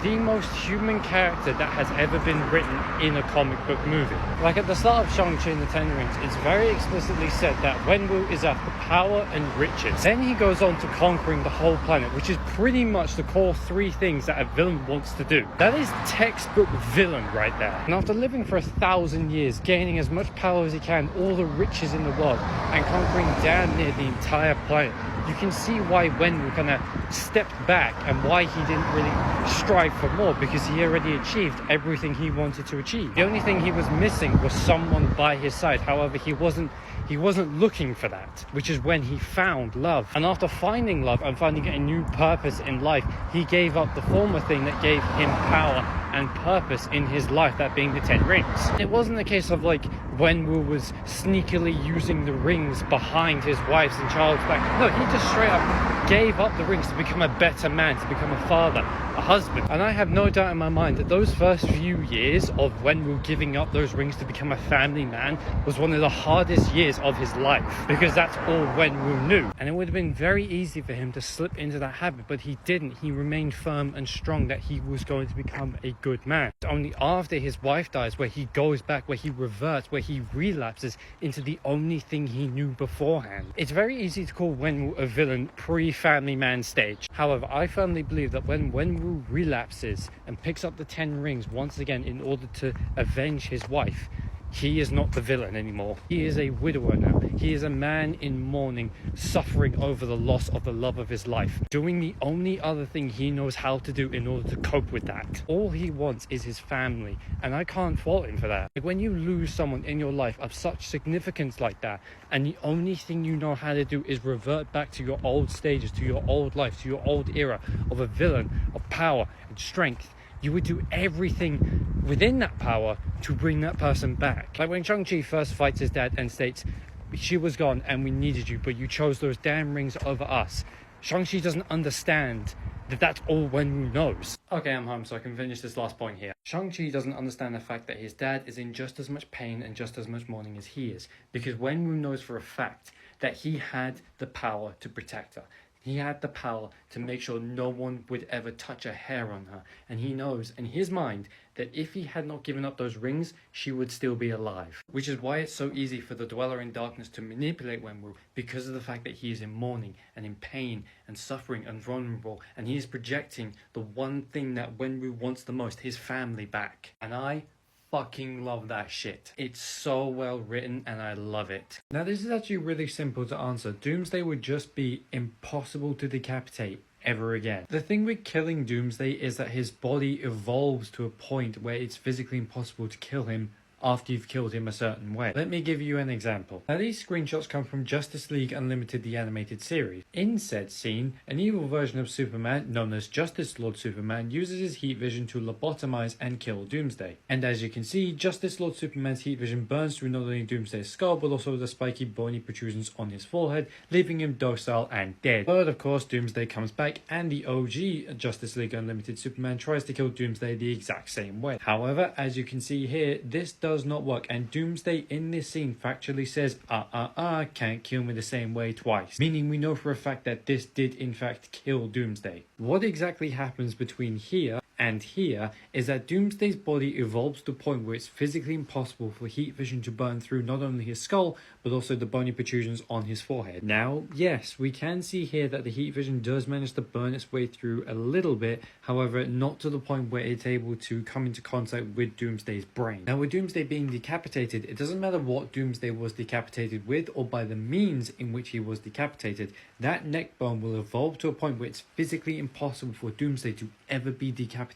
the most human character that has ever been written in a comic book movie. Like at the start of Shang-Chi and the Ten Rings, it's very explicitly said that Wenwu is after power and riches. Then he goes on to conquering the whole planet, which is pretty much the core three things that a villain wants to do. That is textbook villain right there. And after living for 1,000 years, gaining as much power as he can, all the riches in the world, and conquering damn near the entire planet, you can see why Wenwu kind of stepped back and why he didn't really strive for more, because he already achieved everything he wanted to achieve. The only thing he was missing was someone by his side. However, he wasn't looking for that, which is when he found love. And after finding love and finding a new purpose in life, he gave up the former thing that gave him power and purpose in his life, that being the Ten Rings. It wasn't a case of like Wenwu was sneakily using the rings behind his wife's and child's back. No, he just straight up gave up the rings to become a better man, to become a father, a husband. And I have no doubt in my mind that those first few years of Wenwu giving up those rings to become a family man was one of the hardest years of his life, because that's all Wenwu knew. And it would have been very easy for him to slip into that habit, but he didn't. He remained firm and strong that he was going to become a good man. It's only after his wife dies where he goes back, where he reverts, where he relapses into the only thing he knew beforehand. It's very easy to call Wenwu a villain pre-family man stage. However, I firmly believe that when Wenwu relapses and picks up the Ten Rings once again in order to avenge his wife, he is not the villain anymore. He is a widower now. He is a man in mourning, suffering over the loss of the love of his life, doing the only other thing he knows how to do in order to cope with that. All he wants is his family, and I can't fault him for that. Like, when you lose someone in your life of such significance like that, and the only thing you know how to do is revert back to your old stages, to your old life, to your old era of a villain, of power and strength, you would do everything within that power to bring that person back. Like when Shang-Chi first fights his dad and states, she was gone and we needed you, but you chose those damn rings over us. Shang-Chi doesn't understand that that's all Wenwu knows. Okay, I'm home, so I can finish this last point here. Shang-Chi doesn't understand the fact that his dad is in just as much pain and just as much mourning as he is, because Wenwu knows for a fact that he had the power to protect her. He had the power to make sure no one would ever touch a hair on her. And he knows in his mind that if he had not given up those rings, she would still be alive. Which is why it's so easy for the Dweller in Darkness to manipulate Wenwu, because of the fact that he is in mourning and in pain and suffering and vulnerable. And he is projecting the one thing that Wenwu wants the most, his family back. And I fucking love that shit. It's so well written and I love it. Now this is actually really simple to answer. Doomsday would just be impossible to decapitate ever again. The thing with killing Doomsday is that his body evolves to a point where it's physically impossible to kill him after you've killed him a certain way. Let me give you an example. Now these screenshots come from Justice League Unlimited, the animated series. In said scene, an evil version of Superman, known as Justice Lord Superman, uses his heat vision to lobotomize and kill Doomsday. And as you can see, Justice Lord Superman's heat vision burns through not only Doomsday's skull, but also the spiky bony protrusions on his forehead, leaving him docile and dead. But of course, Doomsday comes back and the OG Justice League Unlimited Superman tries to kill Doomsday the exact same way. However, as you can see here, this does not work, and Doomsday in this scene factually says, can't kill me the same way twice. Meaning we know for a fact that this did in fact kill Doomsday. What exactly happens between here and here is that Doomsday's body evolves to a point where it's physically impossible for heat vision to burn through not only his skull, but also the bony protrusions on his forehead. Now, yes, we can see here that the heat vision does manage to burn its way through a little bit, however, not to the point where it's able to come into contact with Doomsday's brain. Now, with Doomsday being decapitated, it doesn't matter what Doomsday was decapitated with or by the means in which he was decapitated, that neck bone will evolve to a point where it's physically impossible for Doomsday to ever be decapitated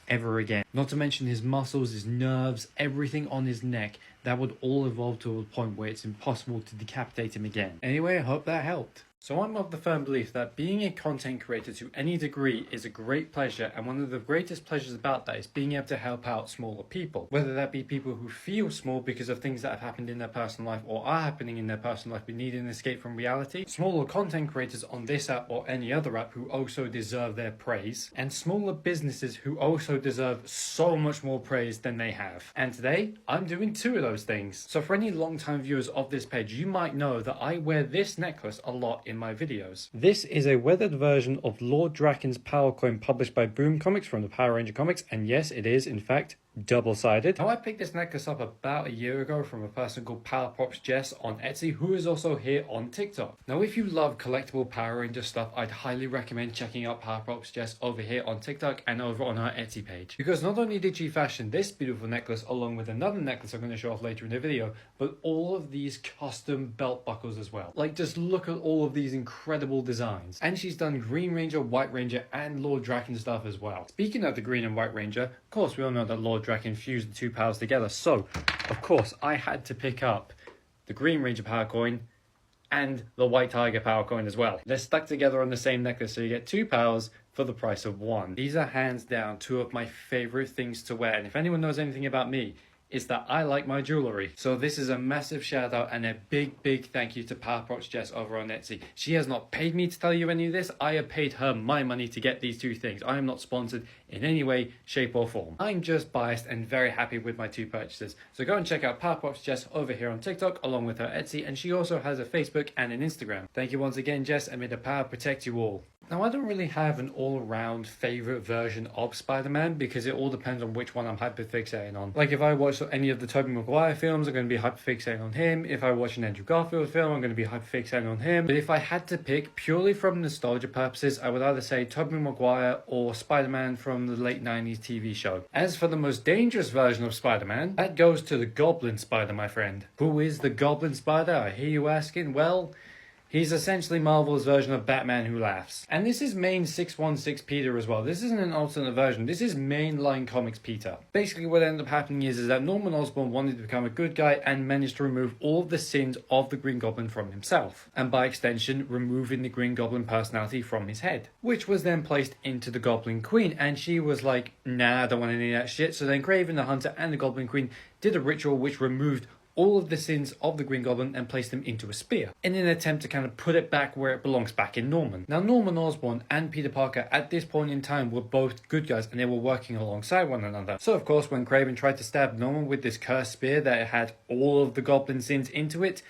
ever again. Not to mention his muscles, his nerves, everything on his neck, that would all evolve to a point where it's impossible to decapitate him again. Anyway, I hope that helped. So I'm of the firm belief that being a content creator to any degree is a great pleasure, and one of the greatest pleasures about that is being able to help out smaller people. Whether that be people who feel small because of things that have happened in their personal life or are happening in their personal life but need an escape from reality, smaller content creators on this app or any other app who also deserve their praise, and smaller businesses who also deserve so much more praise than they have. And today, I'm doing two of those things. So for any long-time viewers of this page, you might know that I wear this necklace a lot in my videos. This is a weathered version of Lord Draken's Power Coin published by Boom Comics from the Power Ranger comics, and yes, it is in fact double-sided. Now I picked this necklace up about a year ago from a person called Power Props Jess on Etsy, who is also here on TikTok. Now if you love collectible Power Ranger stuff, I'd highly recommend checking out Power Props Jess over here on TikTok and over on her Etsy page. Because not only did she fashion this beautiful necklace along with another necklace I'm going to show off later in the video, but all of these custom belt buckles as well. Like, just look at all of these incredible designs. And she's done Green Ranger, White Ranger, and Lord Draken stuff as well. Speaking of the Green and White Ranger, of course we all know that Lord Draken fused the two powers together, so of course I had to pick up the Green Ranger Power Coin and the White Tiger Power Coin as well. They're stuck together on the same necklace, so you get two powers for the price of one. These are hands down two of my favorite things to wear, and if anyone knows anything about me, is that I like my jewelry. So this is a massive shout out and a big thank you to Power Props Jess over on Etsy. She has not paid me to tell you any of this. I have paid her my money to get these two things. I am not sponsored in any way, shape or form. I'm just biased and very happy with my two purchases. So go and check out Power Props Jess over here on TikTok along with her Etsy, and she also has a Facebook and an Instagram. Thank you once again, Jess, and may the power protect you all. Now, I don't really have an all-around favourite version of Spider-Man because it all depends on which one I'm hyperfixating on. Like, if I watch any of the Tobey Maguire films, I'm going to be hyperfixating on him. If I watch an Andrew Garfield film, I'm going to be hyperfixating on him. But if I had to pick purely from nostalgia purposes, I would either say Tobey Maguire or Spider-Man from the late 90s TV show. As for the most dangerous version of Spider-Man, that goes to the Goblin Spider, my friend. Who is the Goblin Spider, I hear you asking? Well, He's essentially Marvel's version of Batman Who Laughs. And this is main 616 Peter as well. This isn't an alternate version. This is mainline comics Peter. Basically what ended up happening is that Norman Osborn wanted to become a good guy and managed to remove all of the sins of the Green Goblin from himself. And by extension, removing the Green Goblin personality from his head. Which was then placed into the Goblin Queen. And she was like, nah, I don't want any of that shit. So then Kraven the Hunter and the Goblin Queen did a ritual which removed all of the sins of the Green Goblin and placed them into a spear in an attempt to kind of put it back where it belongs, back in Norman. Now Norman Osborn and Peter Parker at this point in time were both good guys and they were working alongside one another. So of course when Kraven tried to stab Norman with this cursed spear that had all of the Goblin sins into it,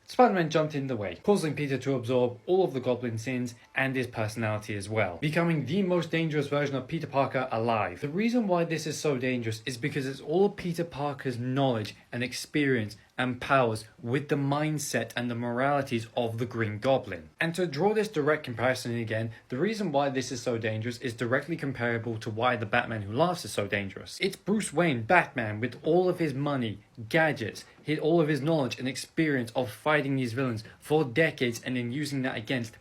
Spider-Man jumped in the way, causing Peter to absorb all of the Goblin sins and his personality as well, becoming the most dangerous version of Peter Parker alive. The reason why this is so dangerous is because it's all of Peter Parker's knowledge and experience and powers with the mindset and the moralities of the Green Goblin. And to draw this direct comparison again, the reason why this is so dangerous is directly comparable to why the Batman Who Laughs is so dangerous. It's Bruce Wayne, Batman, with all of his money, gadgets, all of his knowledge and experience of fighting these villains for decades and then using that against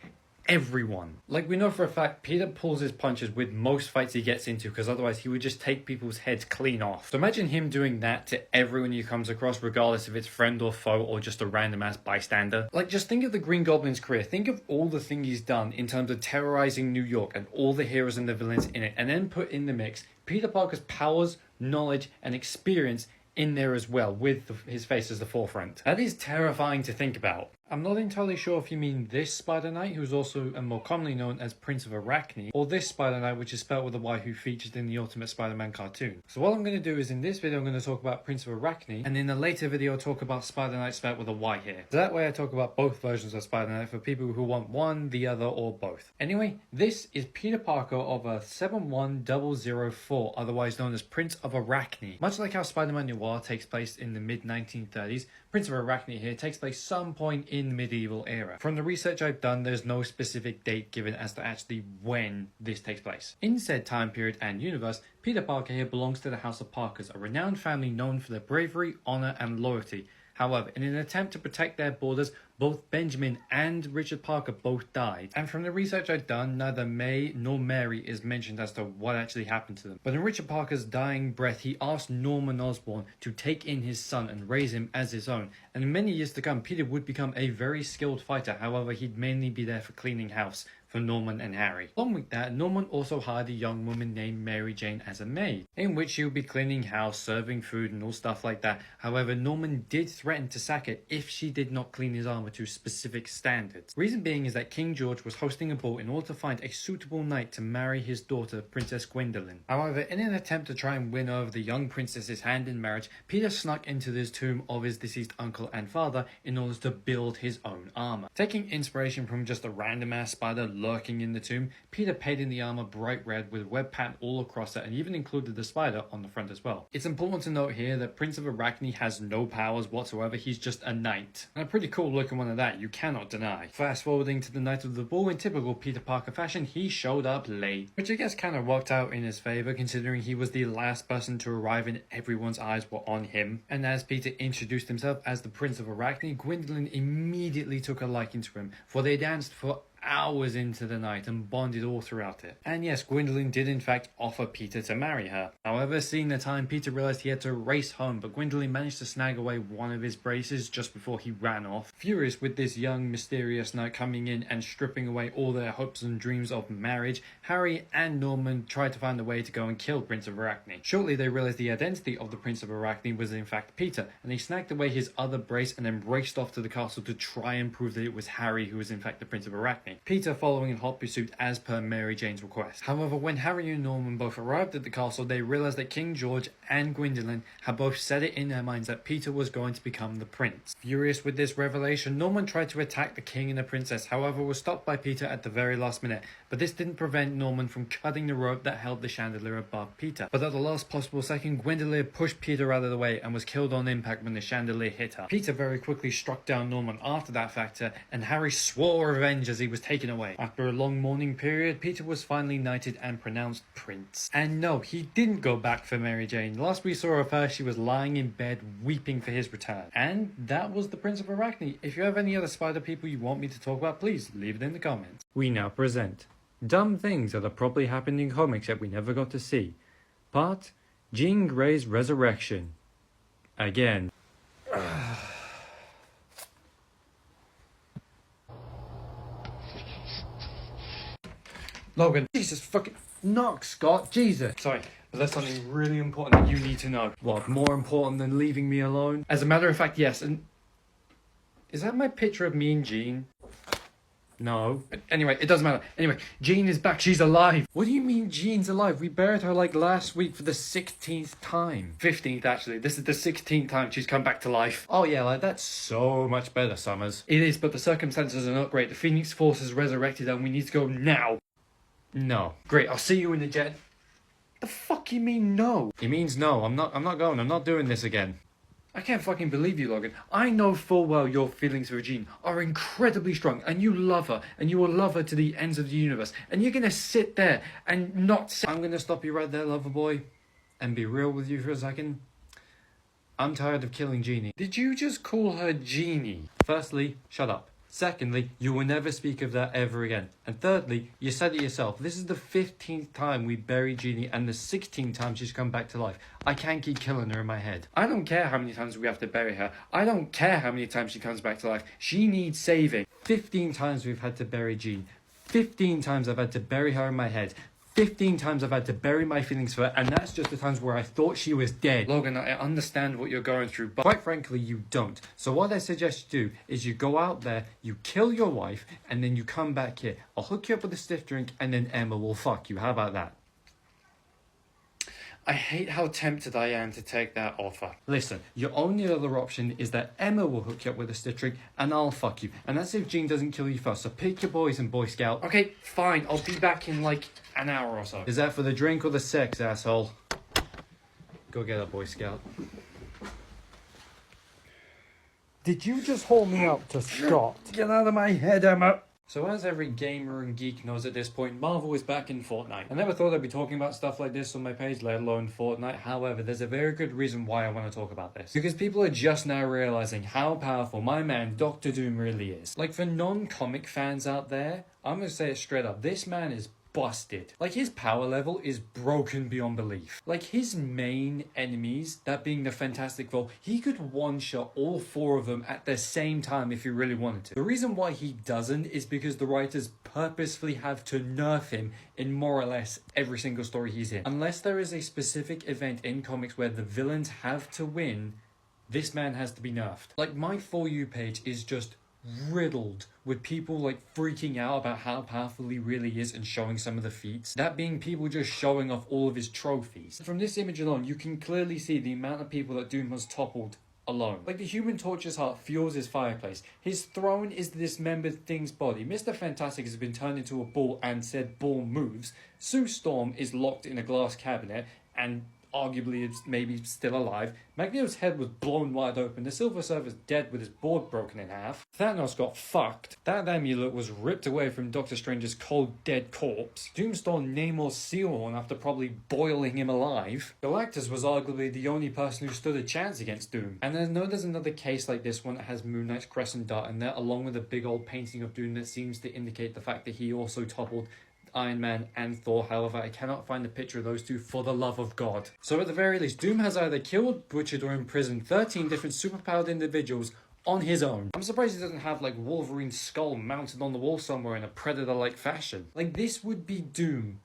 everyone. Like we know for a fact, Peter pulls his punches with most fights he gets into because otherwise he would just take people's heads clean off. So imagine him doing that to everyone he comes across, regardless if it's friend or foe or just a random ass bystander. Like just think of the Green Goblin's career. Think of all the things he's done in terms of terrorizing New York and all the heroes and the villains in it, and then put in the mix Peter Parker's powers, knowledge and experience in there as well, with his face as the forefront. That is terrifying to think about. I'm not entirely sure if you mean this Spider-Knight, who's also and more commonly known as Prince of Arachne, or this Spider-Knight, which is spelled with a Y, who featured in the Ultimate Spider-Man cartoon. So what I'm going to do is in this video I'm going to talk about Prince of Arachne, and in a later video I'll talk about Spider-Knight spelled with a Y here. So that way I talk about both versions of Spider-Knight for people who want one, the other, or both. Anyway, this is Peter Parker of a 71004, otherwise known as Prince of Arachne. Much like how Spider-Man Noir takes place in the mid-1930s, Prince of Arachne here takes place some point in the medieval era. From the research I've done, there's no specific date given as to actually when this takes place. In said time period and universe, Peter Parker here belongs to the House of Parkers, a renowned family known for their bravery, honor, and loyalty. However, in an attempt to protect their borders, both Benjamin and Richard Parker both died. And from the research I've done, neither May nor Mary is mentioned as to what actually happened to them. But in Richard Parker's dying breath, he asked Norman Osborn to take in his son and raise him as his own. And in many years to come, Peter would become a very skilled fighter. However, he'd mainly be there for cleaning house for Norman and Harry. Along with that, Norman also hired a young woman named Mary Jane as a maid, in which she would be cleaning house, serving food and all stuff like that. However, Norman did threaten to sack her if she did not clean his armor to specific standards. Reason being is that King George was hosting a ball in order to find a suitable knight to marry his daughter, Princess Gwendolyn. However, in an attempt to try and win over the young princess's hand in marriage, Peter snuck into this tomb of his deceased uncle and father in order to build his own armor. Taking inspiration from just a random ass spider lurking in the tomb, Peter painted the armor bright red with a web pattern all across it and even included the spider on the front as well. It's important to note here that Prince of Arachne has no powers whatsoever, he's just a knight. And a pretty cool looking one of that, you cannot deny. Fast forwarding to the night of the ball, in typical Peter Parker fashion, he showed up late. Which I guess kind of worked out in his favour considering he was the last person to arrive and everyone's eyes were on him. And as Peter introduced himself as the Prince of Arachne, Gwendolyn immediately took a liking to him, for they danced for hours into the night and bonded all throughout it. And yes, Gwendolyn did in fact offer Peter to marry her. However, seeing the time, Peter realized he had to race home, but Gwendolyn managed to snag away one of his braces just before he ran off. Furious with this young mysterious knight coming in and stripping away all their hopes and dreams of marriage, Harry and Norman tried to find a way to go and kill Prince of Arachne. Shortly they realized the identity of the Prince of Arachne was in fact Peter, and they snagged away his other brace and then raced off to the castle to try and prove that it was Harry who was in fact the Prince of Arachne. Peter following in hot pursuit as per Mary Jane's request. However, when Harry and Norman both arrived at the castle, they realized that King George and Gwendolyn had both set it in their minds that Peter was going to become the prince. Furious with this revelation, Norman tried to attack the king and the princess, however was stopped by Peter at the very last minute, but this didn't prevent Norman from cutting the rope that held the chandelier above Peter. But at the last possible second, Gwendolyn pushed Peter out of the way and was killed on impact when the chandelier hit her. Peter very quickly struck down Norman after that factor, and Harry swore revenge as he was was taken away. After a long mourning period, Peter was finally knighted and pronounced Prince. And no, he didn't go back for Mary Jane. The last we saw of her, she was lying in bed weeping for his return. And that was the Prince of Arachne. If you have any other spider people you want me to talk about, please leave it in the comments. We now present dumb things that are probably happened in comics that we never got to see. Part Jean Grey's Resurrection. Again. Logan, Jesus fucking knock, Scott, Jesus. Sorry, but that's something really important that you need to know. What, more important than leaving me alone? As a matter of fact, yes, and... Is that my picture of me and Jean? No. Anyway, it doesn't matter. Anyway, Jean is back. She's alive. What do you mean Jean's alive? We buried her like last week for the 16th time. 15th, actually. This is the 16th time she's come back to life. Oh yeah, like that's so much better, Summers. It is, but the circumstances are not great. The Phoenix Force has resurrected and we need to go now. No. Great, I'll see you in the jet. The fuck you mean no? It means no. I'm not going. I'm not doing this again. I can't fucking believe you, Logan. I know full well your feelings for Jean are incredibly strong, and you love her, and you will love her to the ends of the universe, and you're gonna sit there and not say... I'm gonna stop you right there, lover boy, and be real with you for a second. I'm tired of killing Jeannie. Did you just call her Jeannie? Firstly, shut up. Secondly, you will never speak of that ever again. And thirdly, you said it yourself. This is the 15th time we buried Jeannie and the 16th time she's come back to life. I can't keep killing her in my head. I don't care how many times we have to bury her. I don't care how many times she comes back to life. She needs saving. 15 times we've had to bury Jean. 15 times I've had to bury her in my head. 15 times I've had to bury my feelings for her, and that's just the times where I thought she was dead. Logan, I understand what you're going through, but quite frankly, you don't. So what I suggest you do is you go out there, you kill your wife, and then you come back here. I'll hook you up with a stiff drink, and then Emma will fuck you. How about that? I hate how tempted I am to take that offer. Listen, your only other option is that Emma will hook you up with a stiff drink and I'll fuck you. And that's if Jean doesn't kill you first, so pick your poison, Boy Scout. Okay, fine, I'll be back in like an hour or so. Is that for the drink or the sex, asshole? Go get her, Boy Scout. Did you just hold me up to Scott? Get out of my head, Emma! So as every gamer and geek knows at this point, Marvel is back in Fortnite. I never thought I'd be talking about stuff like this on my page, let alone Fortnite. However, there's a very good reason why I want to talk about this. Because people are just now realizing how powerful my man Doctor Doom really is. Like, for non-comic fans out there, I'm going to say it straight up, this man is busted. Like, his power level is broken beyond belief. Like, his main enemies, that being the Fantastic Four, he could one-shot all four of them at the same time if he really wanted to. The reason why he doesn't is because the writers purposefully have to nerf him in more or less every single story he's in. Unless there is a specific event in comics where the villains have to win, this man has to be nerfed. Like, my For You page is just riddled with people like freaking out about how powerful he really is and showing some of the feats. That being people just showing off all of his trophies. From this image alone, you can clearly see the amount of people that Doom has toppled alone. Like, the Human Torch's heart fuels his fireplace. His throne is the dismembered thing's body. Mr. Fantastic has been turned into a ball and said ball moves. Sue Storm is locked in a glass cabinet and arguably is maybe still alive. Magneto's head was blown wide open. The Silver Surfer's dead with his board broken in half. Thanos got fucked. That amulet was ripped away from Doctor Strange's cold dead corpse. Doom stole Namor's seal horn after probably boiling him alive. Galactus was arguably the only person who stood a chance against Doom. And I know there's another case like this one that has Moon Knight's crescent dart in there, along with a big old painting of Doom that seems to indicate the fact that he also toppled Iron Man and Thor. However, I cannot find a picture of those two for the love of God. So at the very least, Doom has either killed, butchered, or imprisoned 13 different superpowered individuals on his own. I'm surprised he doesn't have like Wolverine's skull mounted on the wall somewhere in a Predator-like fashion. Like, this would be Doom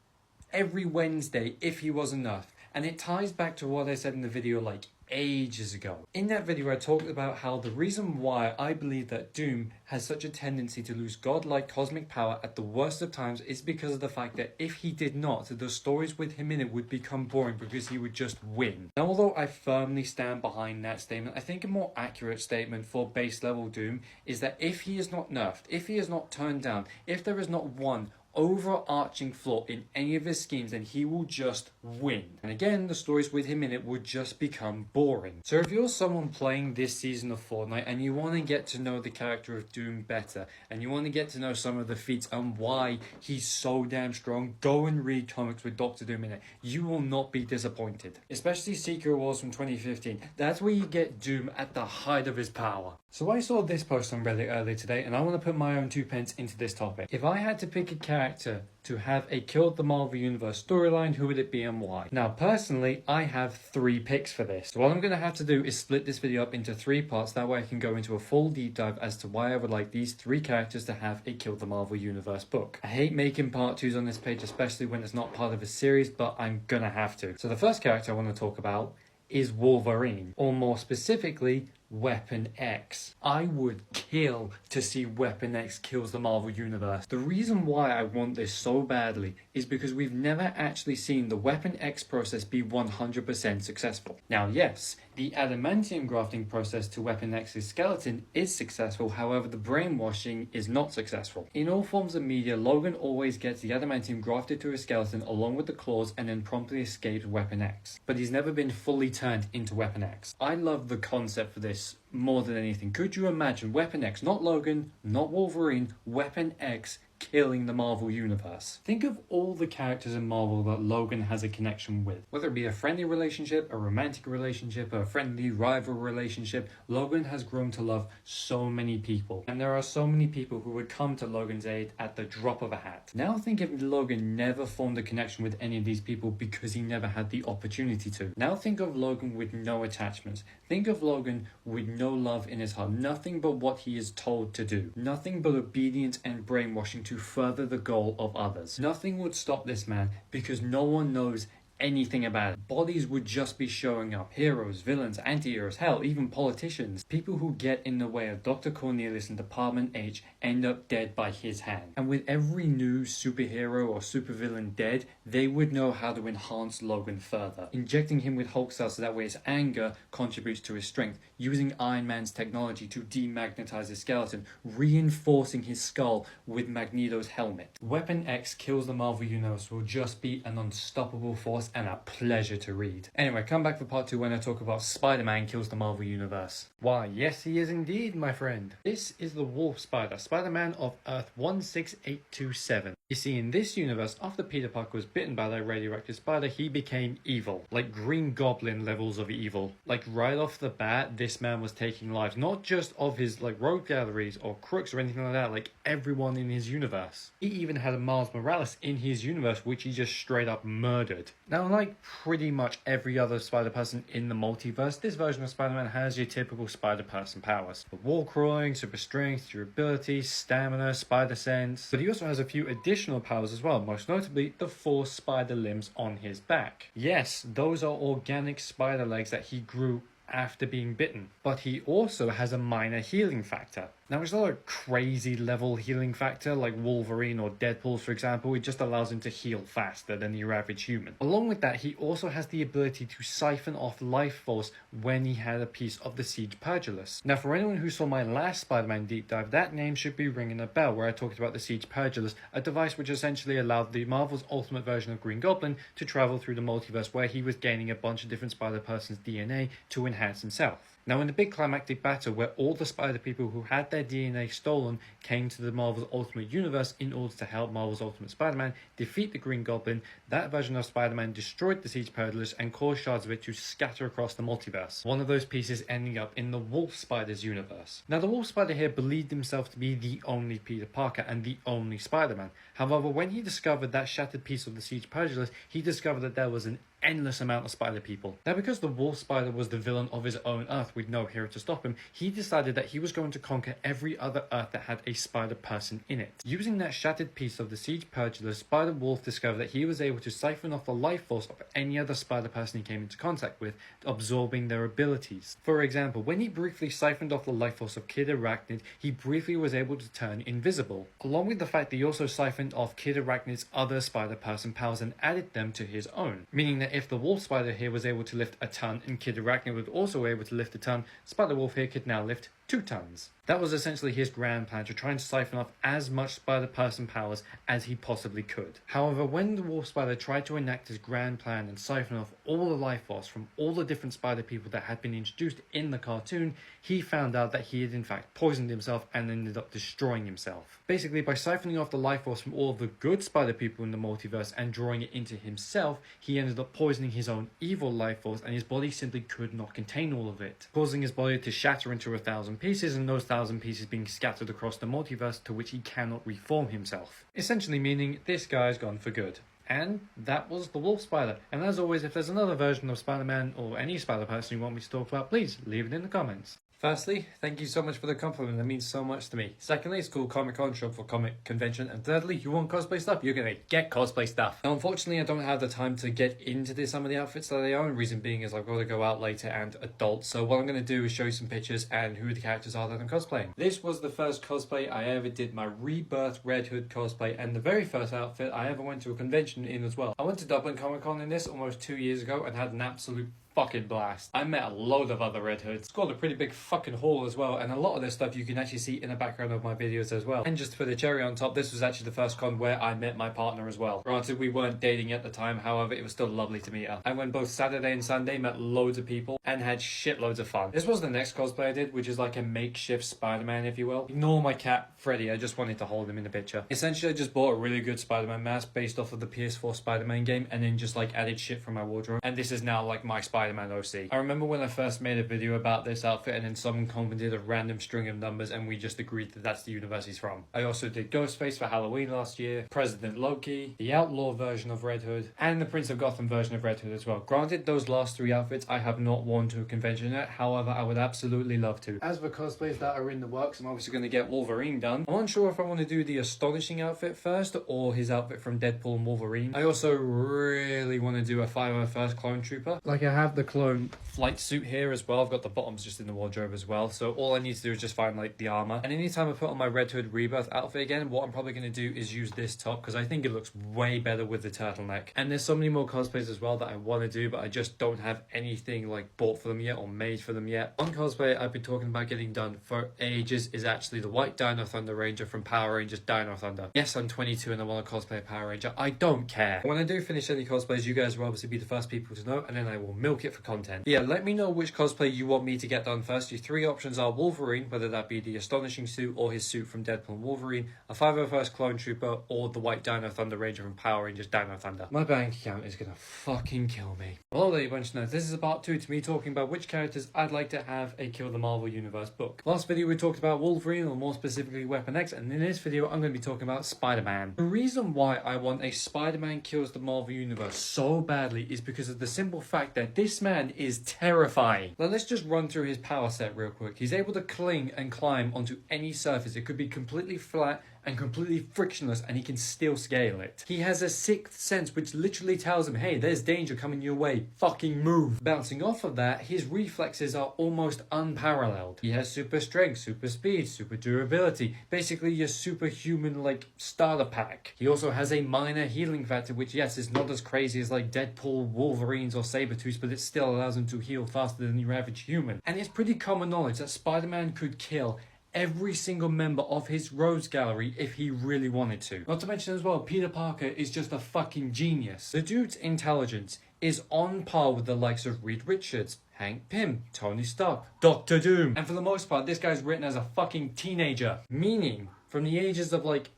every Wednesday if he was enough. And it ties back to what I said in the video like ages ago. In that video, I talked about how the reason why I believe that Doom has such a tendency to lose godlike cosmic power at the worst of times is because of the fact that if he did not, the stories with him in it would become boring because he would just win. Now, although I firmly stand behind that statement, I think a more accurate statement for base level Doom is that if he is not nerfed, if he is not turned down, if there is not one overarching flaw in any of his schemes, then he will just win. And again, the stories with him in it would just become boring. So if you're someone playing this season of Fortnite and you want to get to know the character of Doom better, and you want to get to know some of the feats and why he's so damn strong, go and read comics with Doctor Doom in it. You will not be disappointed. Especially Secret Wars from 2015. That's where you get Doom at the height of his power. So I saw this post on Reddit earlier today, and I want to put my own 2 pence into this topic. If I had to pick a character to have a Killed the Marvel Universe storyline, who would it be and why? Now personally, I have 3 picks for this. So what I'm going to have to do is split this video up into 3 parts, that way I can go into a full deep dive as to why I would like these 3 characters to have a Killed the Marvel Universe book. I hate making part 2s on this page, especially when it's not part of a series, but I'm gonna have to. So the first character I want to talk about is Wolverine, or more specifically, Weapon X. I would kill to see Weapon X kills the Marvel Universe. The reason why I want this so badly is because we've never actually seen the Weapon X process be 100% successful. Now yes, the adamantium grafting process to Weapon X's skeleton is successful, however the brainwashing is not successful. In all forms of media, Logan always gets the adamantium grafted to his skeleton along with the claws and then promptly escapes Weapon X. But he's never been fully turned into Weapon X. I love the concept for this more than anything. Could you imagine Weapon X, not Logan, not Wolverine, Weapon X killing the Marvel Universe? Think of all the characters in Marvel that Logan has a connection with. Whether it be a friendly relationship, a romantic relationship, a friendly rival relationship, Logan has grown to love so many people. And there are so many people who would come to Logan's aid at the drop of a hat. Now think if Logan never formed a connection with any of these people because he never had the opportunity to. Now think of Logan with no attachments. Think of Logan with no love in his heart. Nothing but what he is told to do. Nothing but obedience and brainwashing to further the goal of others. Nothing would stop this man because no one knows anything about it. Bodies would just be showing up. Heroes, villains, anti-heroes, hell, even politicians. People who get in the way of Dr. Cornelius and Department H end up dead by his hand. And with every new superhero or supervillain dead, they would know how to enhance Logan further. Injecting him with Hulk cells so that way his anger contributes to his strength. Using Iron Man's technology to demagnetize his skeleton. Reinforcing his skull with Magneto's helmet. Weapon X kills the Marvel Universe will just be an unstoppable force and a pleasure to read. Anyway, come back for part 2 when I talk about Spider-Man kills the Marvel Universe. Why, yes he is indeed, my friend. This is the Wolf Spider, Spider-Man of Earth 16827. You see, in this universe, after Peter Parker was bitten by that radioactive spider, he became evil. Like Green Goblin levels of evil. Like right off the bat, this man was taking lives, not just of his like rogue galleries or crooks or anything like that, like everyone in his universe. He even had a Miles Morales in his universe, which he just straight up murdered. Now, like pretty much every other Spider-Person in the multiverse, this version of Spider-Man has your typical Spider-Person powers. The wall crawling, super strength, durability, stamina, spider sense. But he also has a few additional powers as well, most notably the 4 spider limbs on his back. Yes, those are organic spider legs that he grew after being bitten. But he also has a minor healing factor. Now, it's not a crazy level healing factor like Wolverine or Deadpool, for example. It just allows him to heal faster than your average human. Along with that, he also has the ability to siphon off life force when he had a piece of the Siege Purgilus. Now, for anyone who saw my last Spider-Man deep dive, that name should be ringing a bell, where I talked about the Siege Purgilus, a device which essentially allowed the Marvel's ultimate version of Green Goblin to travel through the multiverse, where he was gaining a bunch of different Spider-Person's DNA to enhance himself. Now, in the big climactic battle where all the Spider people who had their DNA stolen came to the Marvel's Ultimate Universe in order to help Marvel's Ultimate Spider-Man defeat the Green Goblin, that version of Spider-Man destroyed the Siege Purgilus and caused shards of it to scatter across the multiverse. One of those pieces ending up in the Wolf Spider's universe. Now, the Wolf Spider here believed himself to be the only Peter Parker and the only Spider-Man. However, when he discovered that shattered piece of the Siege Purgilus, he discovered that there was an endless amount of spider people. Now, because the Wolf Spider was the villain of his own Earth with no hero to stop him, he decided that he was going to conquer every other Earth that had a spider person in it. Using that shattered piece of the Siege Purgilus, Spider-Wolf discovered that he was able to siphon off the life force of any other spider person he came into contact with, absorbing their abilities. For example, when he briefly siphoned off the life force of Kid Arachnid, he briefly was able to turn invisible. Along with the fact that he also siphoned off Kid Arachnid's other spider person powers and added them to his own, meaning that if the Wolf Spider here was able to lift a ton and Kid Arachnid was also able to lift a ton, Spider-Wolf here could now lift 2 tons. That was essentially his grand plan, to try and siphon off as much Spider-Person powers as he possibly could. However, when the Wolf Spider tried to enact his grand plan and siphon off all the life force from all the different Spider people that had been introduced in the cartoon, he found out that he had in fact poisoned himself and ended up destroying himself. Basically, by siphoning off the life force from all of the good Spider people in the multiverse and drawing it into himself, he ended up poisoning his own evil life force, and his body simply could not contain all of it, causing his body to shatter into 1,000 pieces, and those 1,000 pieces being scattered across the multiverse to which he cannot reform himself. Essentially meaning this guy's gone for good. And that was the Wolf Spider. And as always, if there's another version of Spider-Man or any Spider-Person you want me to talk about, please leave it in the comments. Firstly, thank you so much for the compliment, that means so much to me. Secondly, it's called Comic Con, short for comic convention. And thirdly, you want cosplay stuff, you're gonna get cosplay stuff. Now, unfortunately, I don't have the time to get into some of the outfits that I own. Reason being is I've got to go out later and adult. So what I'm gonna do is show you some pictures and who the characters are that I'm cosplaying. This was the first cosplay I ever did, my Rebirth Red Hood cosplay, and the very first outfit I ever went to a convention in as well. I went to Dublin Comic Con in this almost 2 years ago and had an absolute fucking blast. I met a load of other Red Hoods, scored a pretty big fucking haul as well, and a lot of this stuff you can actually see in the background of my videos as well. And just to put the cherry on top, this was actually the first con where I met my partner as well. Granted, we weren't dating at the time, however, it was still lovely to meet her. I went both Saturday and Sunday, met loads of people, and had shitloads of fun. This was the next cosplay I did, which is like a makeshift Spider-Man, if you will. Ignore my cat, Freddy, I just wanted to hold him in the picture. Essentially, I just bought a really good Spider-Man mask based off of the PS4 Spider-Man game, and then just like added shit from my wardrobe. And this is now like my Spider-Man OC. I remember when I first made a video about this outfit, and then someone commented a random string of numbers, and we just agreed that that's the universe he's from. I also did Ghostface for Halloween last year, President Loki, the Outlaw version of Red Hood, and the Prince of Gotham version of Red Hood as well. Granted, those last 3 outfits I have not worn to a convention yet, however, I would absolutely love to. As for cosplays that are in the works, I'm obviously going to get Wolverine done. I'm unsure if I want to do the Astonishing outfit first, or his outfit from Deadpool and Wolverine. I also really want to do a 501st Clone Trooper. Like, I have the clone flight suit here as well. I've got the bottoms just in the wardrobe as well, so all I need to do is just find like the armor. And anytime I put on my Red Hood Rebirth outfit again, what I'm probably going to do is use this top, because I think it looks way better with the turtleneck. And there's so many more cosplays as well that I want to do, but I just don't have anything like bought for them yet or made for them yet. One cosplay I've been talking about getting done for ages is actually the White Dino Thunder Ranger from Power Rangers Dino Thunder. Yes, I'm 22 and I want to cosplay a Power Ranger. I don't care. When I do finish any cosplays, you guys will obviously be the first people to know, and then I will milk it for content. Yeah, let me know which cosplay you want me to get done first. Your 3 options are Wolverine, whether that be the Astonishing suit or his suit from Deadpool and Wolverine, a 501st Clone Trooper, or the White Dino Thunder Ranger from Power Rangers Dino Thunder. My bank account is gonna fucking kill me. Well, there you bunch of nerds. This is a part 2 to me talking about which characters I'd like to have a Kill the Marvel Universe book. Last video we talked about Wolverine, or more specifically Weapon X, and in this video I'm going to be talking about Spider-Man. The reason why I want a Spider-Man Kills the Marvel Universe so badly is because of the simple fact that this man is terrifying. Now let's just run through his power set real quick. He's able to cling and climb onto any surface. It could be completely flat and completely frictionless, and he can still scale it. He has a 6th sense which literally tells him, hey, there's danger coming your way, fucking move. Bouncing off of that, his reflexes are almost unparalleled. He has super strength, super speed, super durability, basically your superhuman like starter pack. He also has a minor healing factor, which yes, is not as crazy as like Deadpool, Wolverines or Sabretooths, but it still allows him to heal faster than your average human. And it's pretty common knowledge that Spider-Man could kill every single member of his rogues gallery if he really wanted to. Not to mention as well, Peter Parker is just a fucking genius. The dude's intelligence is on par with the likes of Reed Richards, Hank Pym, Tony Stark, Doctor Doom. And for the most part, this guy's written as a fucking teenager. Meaning, from the ages of like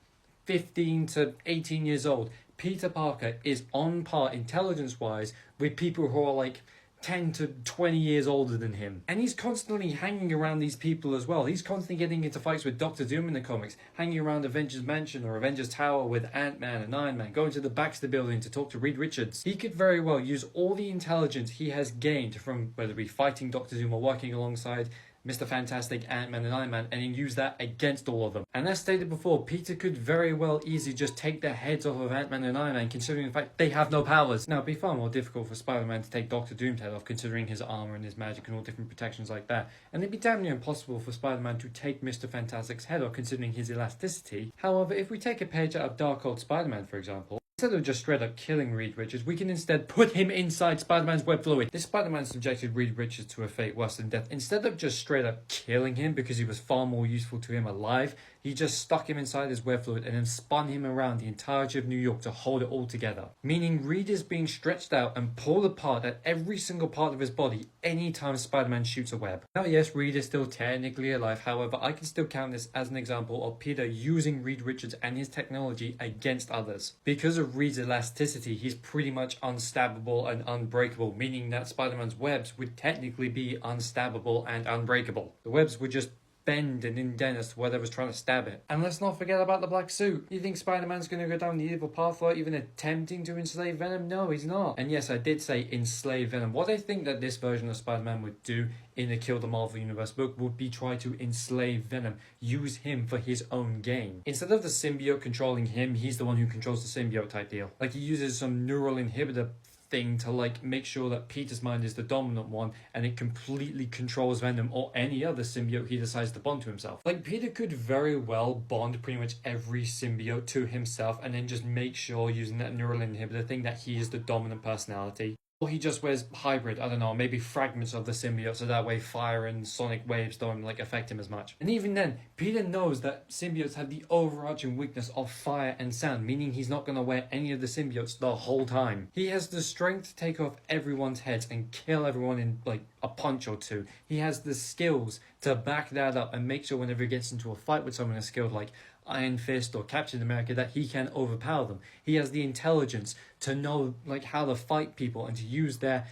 15 to 18 years old, Peter Parker is on par intelligence-wise with people who are like 10 to 20 years older than him. And he's constantly hanging around these people as well. He's constantly getting into fights with Doctor Doom in the comics, hanging around Avengers Mansion or Avengers Tower with Ant-Man and Iron Man, going to the Baxter Building to talk to Reed Richards. He could very well use all the intelligence he has gained from whether it be fighting Doctor Doom or working alongside Mr. Fantastic, Ant-Man and Iron Man, and then use that against all of them. And as stated before, Peter could very well easily just take the heads off of Ant-Man and Iron Man, considering the fact they have no powers. Now, it'd be far more difficult for Spider-Man to take Doctor Doom's head off, considering his armor and his magic and all different protections like that. And it'd be damn near impossible for Spider-Man to take Mr. Fantastic's head off, considering his elasticity. However, if we take a page out of Dark Old Spider-Man, for example, Instead of just straight up killing Reed Richards, we can instead put him inside Spider-Man's web fluid. This Spider-Man subjected Reed Richards to a fate worse than death. Instead of just straight up killing him because he was far more useful to him alive, he just stuck him inside his web fluid and then spun him around the entirety of New York to hold it all together. Meaning Reed is being stretched out and pulled apart at every single part of his body anytime Spider-Man shoots a web. Now yes, Reed is still technically alive, however I can still count this as an example of Peter using Reed Richards and his technology against others. Because of Reed's elasticity, he's pretty much unstabbable and unbreakable, meaning that Spider-Man's webs would technically be unstabbable and unbreakable. The webs would just bend and indent as to whatever's trying to stab it. And let's not forget about the black suit. You think Spider-Man's going to go down the evil path without even attempting to enslave Venom? No, he's not. And yes, I did say enslave Venom. What I think that this version of Spider-Man would do in the Kill the Marvel Universe book would be try to enslave Venom, use him for his own gain. Instead of the symbiote controlling him, he's the one who controls the symbiote type deal. Like he uses some neural inhibitor thing to like make sure that Peter's mind is the dominant one and it completely controls Venom or any other symbiote he decides to bond to himself. Like Peter could very well bond pretty much every symbiote to himself and then just make sure using that neural inhibitor thing that he is the dominant personality. Or he just wears hybrid, I don't know, maybe fragments of the symbiote so that way fire and sonic waves don't like affect him as much. And even then, Peter knows that symbiotes have the overarching weakness of fire and sound, meaning he's not going to wear any of the symbiotes the whole time. He has the strength to take off everyone's heads and kill everyone in like a punch or two. He has the skills to back that up and make sure whenever he gets into a fight with someone as skilled like Iron Fist or Captain America that he can overpower them. He has the intelligence to know like how to fight people and to use their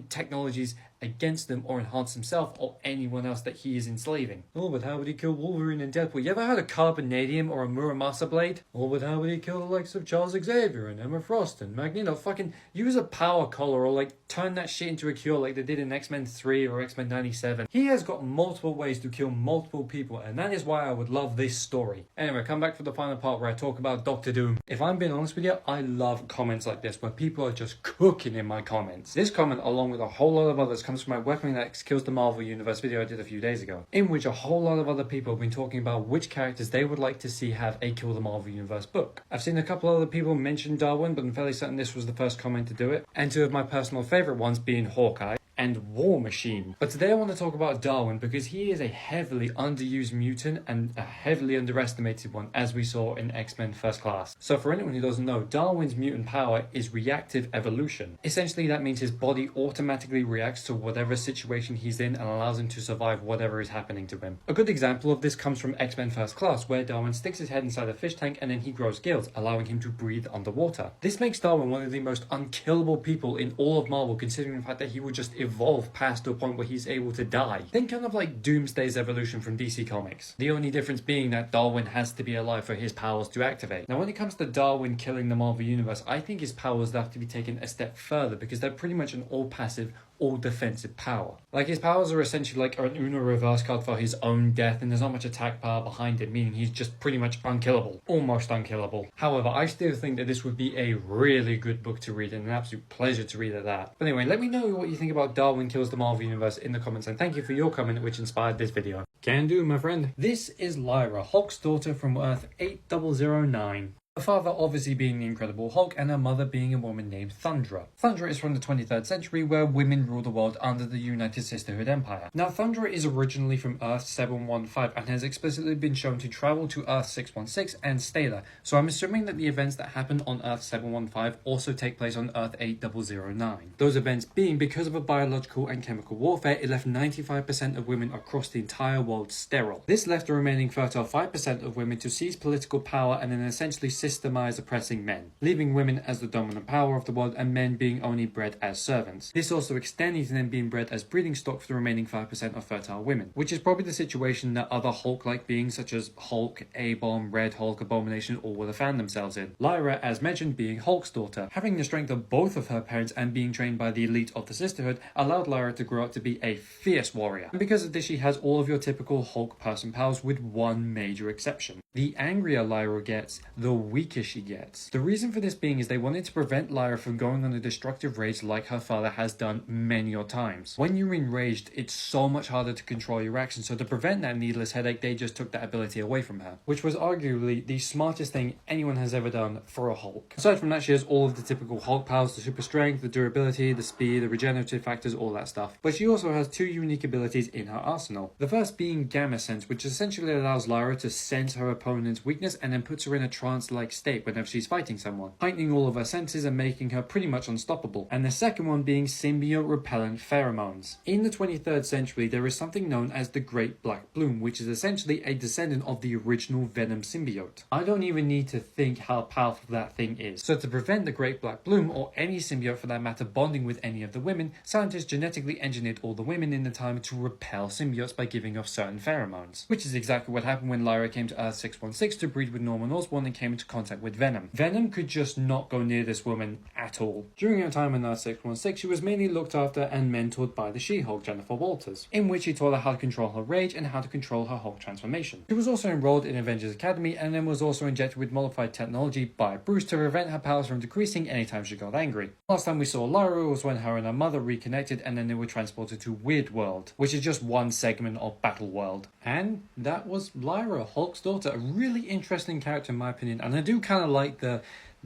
technologies against them or enhance himself or anyone else that he is enslaving. Oh, but how would he kill Wolverine and Deadpool? You ever had a Carbonadium or a Muramasa blade? Oh, but how would he kill the likes of Charles Xavier and Emma Frost and Magneto? Fucking use a power collar or like turn that shit into a cure like they did in X-Men 3 or X-Men 97. He has got multiple ways to kill multiple people and that is why I would love this story. Anyway, come back for the final part where I talk about Doctor Doom. If I'm being honest with you, I love comments like this where people are just cooking in my comments. This comment, along with a whole lot of others, comes from my Weapon That Kills the Marvel Universe video I did a few days ago, in which a whole lot of other people have been talking about which characters they would like to see have a Kill the Marvel Universe book. I've seen a couple other people mention Darwin, but I'm fairly certain this was the first comment to do it, and two of my personal favourite ones being Hawkeye and War Machine. But today I want to talk about Darwin because he is a heavily underused mutant and a heavily underestimated one, as we saw in X-Men First Class. So for anyone who doesn't know, Darwin's mutant power is reactive evolution. Essentially that means his body automatically reacts to whatever situation he's in and allows him to survive whatever is happening to him. A good example of this comes from X-Men First Class, where Darwin sticks his head inside a fish tank and then he grows gills, allowing him to breathe underwater. This makes Darwin one of the most unkillable people in all of Marvel, considering the fact that he would just evolve past to a point where he's able to die. Think kind of like Doomsday's evolution from DC Comics. The only difference being that Darwin has to be alive for his powers to activate. Now when it comes to Darwin killing the Marvel Universe, I think his powers have to be taken a step further because they're pretty much an all passive, all defensive power. Like his powers are essentially like an Uno reverse card for his own death and there's not much attack power behind it, meaning he's just pretty much unkillable. Almost unkillable. However, I still think that this would be a really good book to read and an absolute pleasure to read at that. But anyway, let me know what you think about Darwin Kills the Marvel Universe in the comments and thank you for your comment which inspired this video. Can do, my friend. This is Lyra, Hulk's daughter from Earth 8009. Her father obviously being the Incredible Hulk and her mother being a woman named Thundra. Thundra is from the 23rd century where women rule the world under the United Sisterhood Empire. Now Thundra is originally from Earth 715 and has explicitly been shown to travel to Earth 616 and stay there, so I'm assuming that the events that happen on Earth 715 also take place on Earth 8009. Those events being because of a biological and chemical warfare, it left 95% of women across the entire world sterile. This left the remaining fertile 5% of women to seize political power and then essentially systemize oppressing men, leaving women as the dominant power of the world and men being only bred as servants. This also extending to them being bred as breeding stock for the remaining 5% of fertile women, which is probably the situation that other Hulk-like beings such as Hulk, A-Bomb, Red Hulk, Abomination all would have found themselves in. Lyra, as mentioned, being Hulk's daughter, having the strength of both of her parents and being trained by the elite of the Sisterhood, allowed Lyra to grow up to be a fierce warrior. And because of this, she has all of your typical Hulk person powers with one major exception. The angrier Lyra gets, the weaker she gets. The reason for this being is they wanted to prevent Lyra from going on a destructive rage like her father has done many times. When you're enraged, it's so much harder to control your actions, so to prevent that needless headache, they just took that ability away from her, which was arguably the smartest thing anyone has ever done for a Hulk. Aside from that, she has all of the typical Hulk powers, the super strength, the durability, the speed, the regenerative factors, all that stuff. But she also has two unique abilities in her arsenal. The first being Gamma Sense, which essentially allows Lyra to sense her opponent's weakness and then puts her in a trance-like state whenever she's fighting someone, heightening all of her senses and making her pretty much unstoppable. And the second one being Symbiote Repellent Pheromones. In the 23rd century, there is something known as the Great Black Bloom, which is essentially a descendant of the original Venom symbiote. I don't even need to think how powerful that thing is. So to prevent the Great Black Bloom, or any symbiote for that matter, bonding with any of the women, scientists genetically engineered all the women in the time to repel symbiotes by giving off certain pheromones. Which is exactly what happened when Lyra came to Earth 616 to breed with Norman Osborn and came into contact with Venom. Venom could just not go near this woman at all. During her time in Earth 616, she was mainly looked after and mentored by the She-Hulk, Jennifer Walters, in which he taught her how to control her rage and how to control her Hulk transformation. She was also enrolled in Avengers Academy and then was also injected with modified technology by Bruce to prevent her powers from decreasing anytime she got angry. Last time we saw Lyra was when her and her mother reconnected and then they were transported to Weird World, which is just one segment of Battle World. And that was Lyra, Hulk's daughter. A really interesting character in my opinion, and I do kind of like the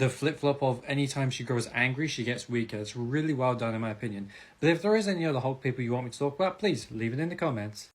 flip-flop of anytime she grows angry, she gets weaker. It's really well done in my opinion. But if there is any other Hulk people you want me to talk about, please leave it in the comments.